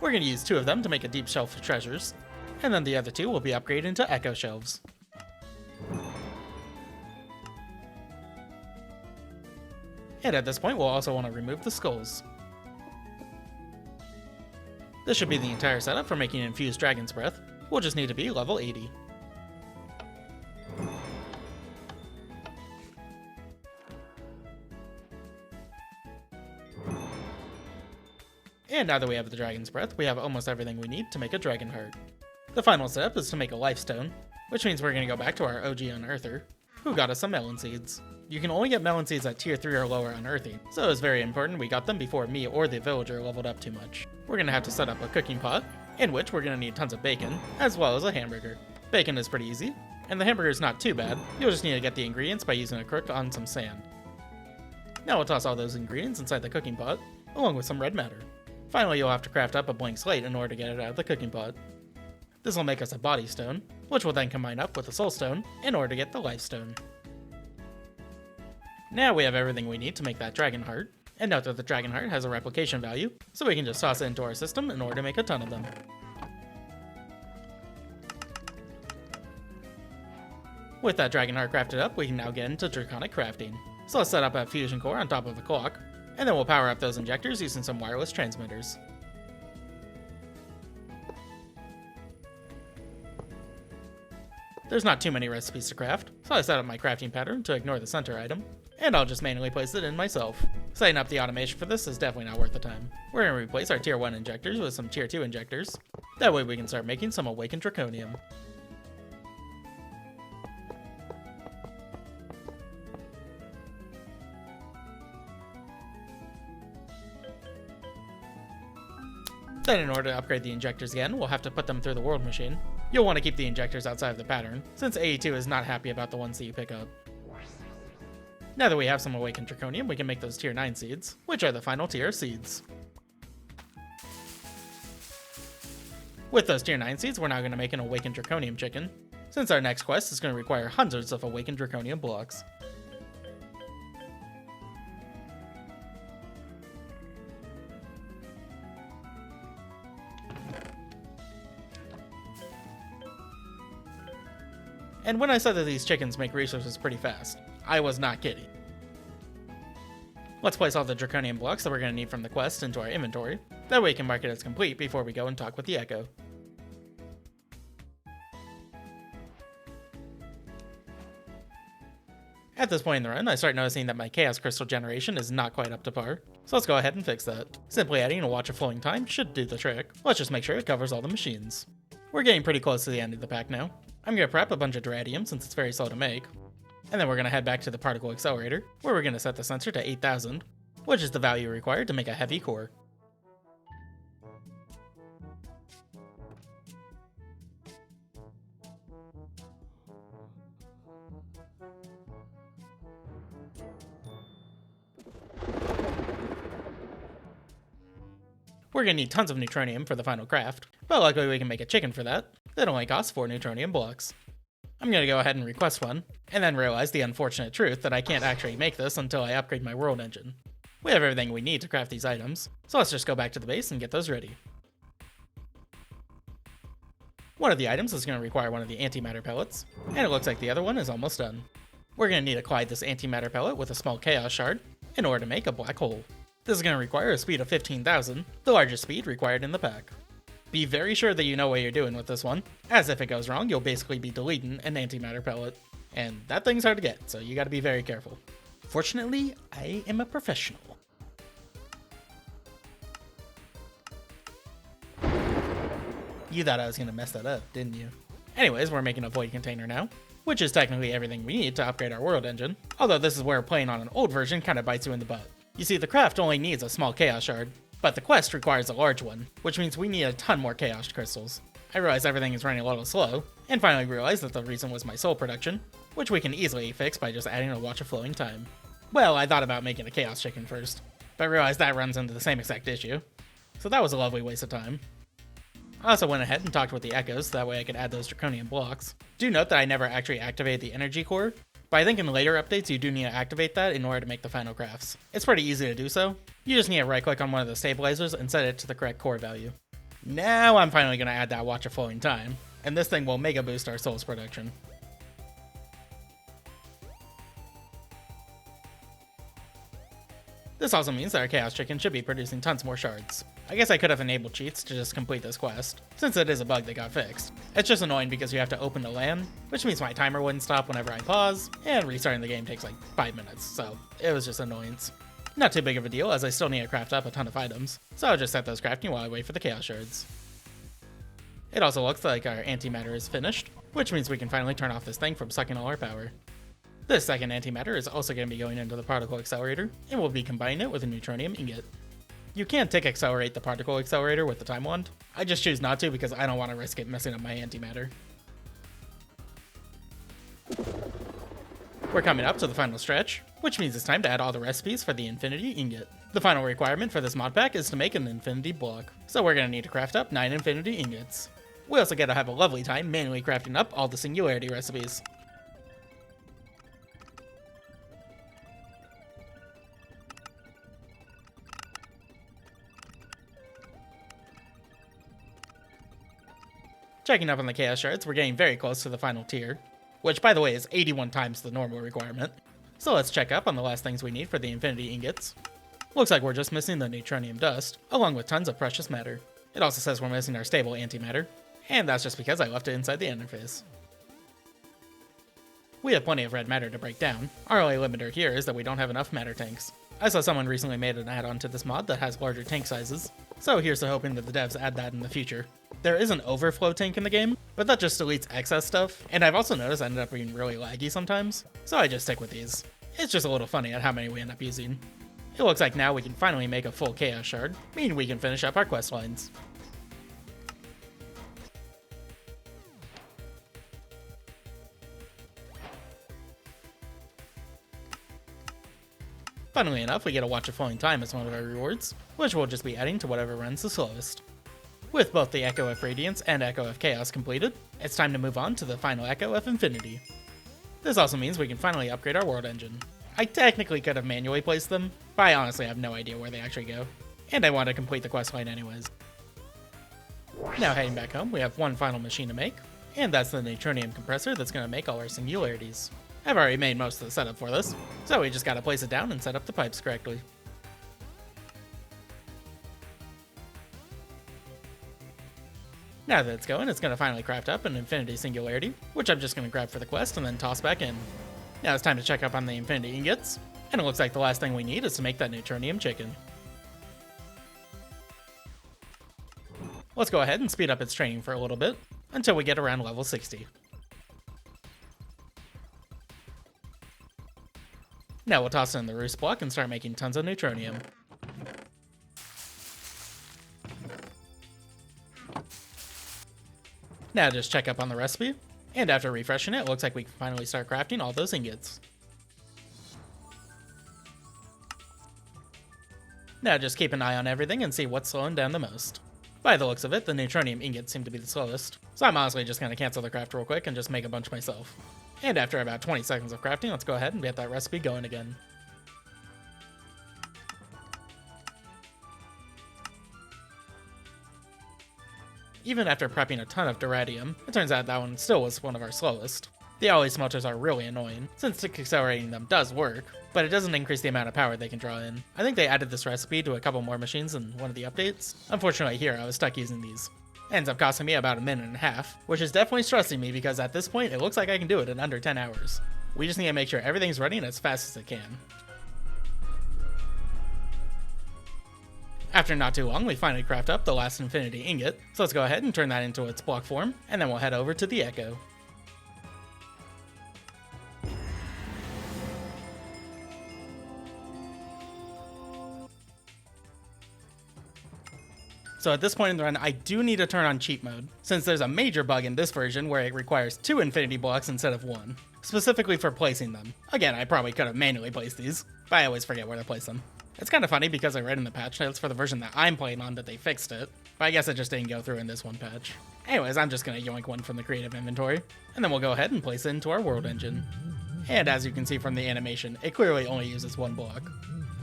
We're going to use 2 of them to make a deep shelf of treasures, and then the other 2 will be upgraded into echo shelves. And at this point we'll also want to remove the skulls. This should be the entire setup for making infused dragon's breath. We'll just need to be level 80. And now that we have the dragon's breath, we have almost everything we need to make a dragon heart. The final step is to make a life stone, which means we're going to go back to our OG unearther, who got us some melon seeds. You can only get melon seeds at tier 3 or lower unearthing, so it's very important we got them before me or the villager leveled up too much. We're going to have to set up a cooking pot, in which we're going to need tons of bacon, as well as a hamburger. Bacon is pretty easy, and the hamburger is not too bad. You'll just need to get the ingredients by using a crook on some sand. Now we'll toss all those ingredients inside the cooking pot, along with some red matter. Finally, you'll have to craft up a blank slate in order to get it out of the cooking pot. This will make us a body stone, which will then combine up with a soul stone in order to get the life stone. Now we have everything we need to make that dragon heart, and note that the dragon heart has a replication value, so we can just toss it into our system in order to make a ton of them. With that dragon heart crafted up, we can now get into Draconic Crafting. So let's set up a fusion core on top of a clock, and then we'll power up those injectors using some wireless transmitters. There's not too many recipes to craft, so I set up my crafting pattern to ignore the center item, and I'll just manually place it in myself. Setting up the automation for this is definitely not worth the time. We're going to replace our tier 1 injectors with some tier 2 injectors. That way we can start making some awakened Draconium. Then in order to upgrade the injectors again, we'll have to put them through the world machine. You'll want to keep the injectors outside of the pattern, since AE2 is not happy about the ones that you pick up. Now that we have some awakened Draconium, we can make those tier 9 seeds, which are the final tier seeds. With those tier 9 seeds, we're now going to make an awakened Draconium chicken, since our next quest is going to require hundreds of awakened Draconium blocks. And when I said that these chickens make resources pretty fast, I was not kidding. Let's place all the Draconium blocks that we're going to need from the quest into our inventory. That way we can mark it as complete before we go and talk with the Echo. At this point in the run, I start noticing that my Chaos Crystal generation is not quite up to par. So let's go ahead and fix that. Simply adding a watch of flowing time should do the trick. Let's just make sure it covers all the machines. We're getting pretty close to the end of the pack now. I'm going to prep a bunch of Duradium since it's very slow to make. And then we're going to head back to the Particle Accelerator, where we're going to set the sensor to 8,000, which is the value required to make a heavy core. We're going to need tons of Neutronium for the final craft, but luckily we can make a chicken for that. That only costs 4 Neutronium blocks. I'm going to go ahead and request one, and then realize the unfortunate truth that I can't actually make this until I upgrade my world engine. We have everything we need to craft these items, so let's just go back to the base and get those ready. One of the items is going to require one of the antimatter pellets, and it looks like the other one is almost done. We're going to need to collide this antimatter pellet with a small chaos shard in order to make a black hole. This is going to require a speed of 15,000, the largest speed required in the pack. Be very sure that you know what you're doing with this one, as if it goes wrong, you'll basically be deleting an antimatter pellet. And that thing's hard to get, so you gotta be very careful. Fortunately, I am a professional. You thought I was gonna mess that up, didn't you? Anyways, we're making a void container now, which is technically everything we need to upgrade our world engine, although this is where playing on an old version kinda bites you in the butt. You see, the craft only needs a small chaos shard, but the quest requires a large one, which means we need a ton more chaos crystals. I realized everything is running a little slow, and finally realized that the reason was my soul production, which we can easily fix by just adding a watch of flowing time. Well, I thought about making a chaos chicken first, but realized that runs into the same exact issue, so that was a lovely waste of time. I also went ahead and talked with the Echoes, so that way I could add those Draconium blocks. Do note that I never actually activated the energy core, but I think in later updates you do need to activate that in order to make the final crafts. It's pretty easy to do so. You just need to right click on one of the stabilizers and set it to the correct core value. Now I'm finally going to add that watch of flowing time, and this thing will mega boost our souls production. This also means that our Chaos Chicken should be producing tons more shards. I guess I could have enabled cheats to just complete this quest, since it is a bug that got fixed. It's just annoying because you have to open the LAN, which means my timer wouldn't stop whenever I pause, and restarting the game takes like 5 minutes, so it was just annoyance. Not too big of a deal, as I still need to craft up a ton of items, so I'll just set those crafting while I wait for the Chaos Shards. It also looks like our antimatter is finished, which means we can finally turn off this thing from sucking all our power. This second antimatter is also going to be going into the Particle Accelerator, and we'll be combining it with a Neutronium ingot. You can tick accelerate the Particle Accelerator with the Time Wand. I just choose not to because I don't want to risk it messing up my antimatter. We're coming up to the final stretch, which means it's time to add all the recipes for the Infinity Ingot. The final requirement for this mod pack is to make an Infinity Block, so we're going to need to craft up 9 Infinity Ingots. We also get to have a lovely time manually crafting up all the singularity recipes. Checking up on the chaos shards, we're getting very close to the final tier, which by the way is 81 times the normal requirement. So let's check up on the last things we need for the infinity ingots. Looks like we're just missing the neutronium dust, along with tons of precious matter. It also says we're missing our stable antimatter, and that's just because I left it inside the interface. We have plenty of red matter to break down. Our only limiter here is that we don't have enough matter tanks. I saw someone recently made an add-on to this mod that has larger tank sizes, so here's to hoping that the devs add that in the future. There is an overflow tank in the game, but that just deletes excess stuff, and I've also noticed I ended up being really laggy sometimes, so I just stick with these. It's just a little funny at how many we end up using. It looks like now we can finally make a full chaos shard, meaning we can finish up our quest lines. Funnily enough, we get a Watch of Flowing Time as one of our rewards, which we'll just be adding to whatever runs the slowest. With both the Echo of Radiance and Echo of Chaos completed, it's time to move on to the final Echo of Infinity. This also means we can finally upgrade our world engine. I technically could have manually placed them, but I honestly have no idea where they actually go, and I want to complete the questline anyways. Now heading back home, we have one final machine to make, and that's the Neutronium compressor that's going to make all our singularities. I've already made most of the setup for this, so we just gotta place it down and set up the pipes correctly. Now that it's going, it's gonna finally craft up an infinity singularity, which I'm just gonna grab for the quest and then toss back in. Now it's time to check up on the infinity ingots, and it looks like the last thing we need is to make that Neutronium chicken. Let's go ahead and speed up its training for a little bit, until we get around level 60. Now we'll toss in the Roost block and start making tons of Neutronium. Now just check up on the recipe, and after refreshing it, looks like we can finally start crafting all those ingots. Now just keep an eye on everything and see what's slowing down the most. By the looks of it, the Neutronium ingots seem to be the slowest, so I'm honestly just going to cancel the craft real quick and just make a bunch myself. And after about 20 seconds of crafting, let's go ahead and get that recipe going again. Even after prepping a ton of Duradium, it turns out that one still was one of our slowest. The alloy smelters are really annoying, since accelerating them does work, but it doesn't increase the amount of power they can draw in. I think they added this recipe to a couple more machines in one of the updates. Unfortunately here, I was stuck using these. Ends up costing me about a minute and a half, which is definitely stressing me because at this point it looks like I can do it in under 10 hours. We just need to make sure everything's running as fast as it can. After not too long, we finally craft up the last infinity ingot, so let's go ahead and turn that into its block form, and then we'll head over to the Echo. So at this point in the run, I do need to turn on cheat mode, since there's a major bug in this version where it requires 2 infinity blocks instead of 1, specifically for placing them. Again, I probably could have manually placed these, but I always forget where to place them. It's kind of funny because I read in the patch notes for the version that I'm playing on that they fixed it, but I guess it just didn't go through in this one patch. Anyways, I'm just going to yoink one from the creative inventory, and then we'll go ahead and place it into our world engine. And as you can see from the animation, it clearly only uses 1 block.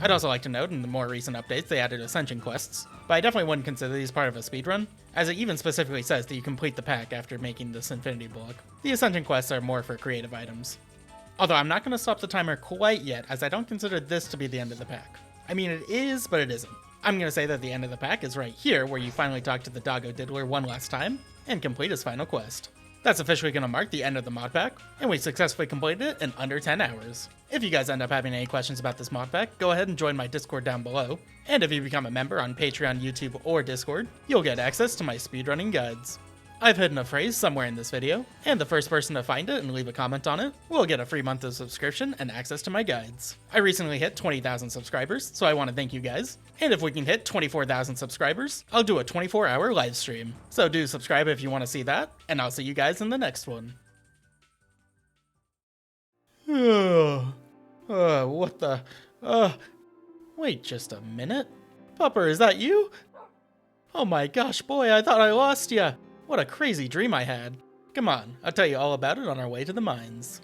I'd also like to note in the more recent updates they added Ascension quests, but I definitely wouldn't consider these part of a speedrun, as it even specifically says that you complete the pack after making this infinity block. The Ascension quests are more for creative items. Although I'm not going to stop the timer quite yet, as I don't consider this to be the end of the pack. I mean, it is, but it isn't. I'm going to say that the end of the pack is right here, where you finally talk to the Doggo Diddler one last time, and complete his final quest. That's officially going to mark the end of the mod pack, and we successfully completed it in under 10 hours. If you guys end up having any questions about this mod pack, go ahead and join my Discord down below, and if you become a member on Patreon, YouTube, or Discord, you'll get access to my speedrunning guides. I've hidden a phrase somewhere in this video, and the first person to find it and leave a comment on it will get a free month of subscription and access to my guides. I recently hit 20,000 subscribers, so I want to thank you guys, and if we can hit 24,000 subscribers, I'll do a 24-hour live stream. So do subscribe if you want to see that, and I'll see you guys in the next one. What the... Wait just a minute. Pupper, is that you? Oh my gosh, boy, I thought I lost ya. What a crazy dream I had. Come on, I'll tell you all about it on our way to the mines.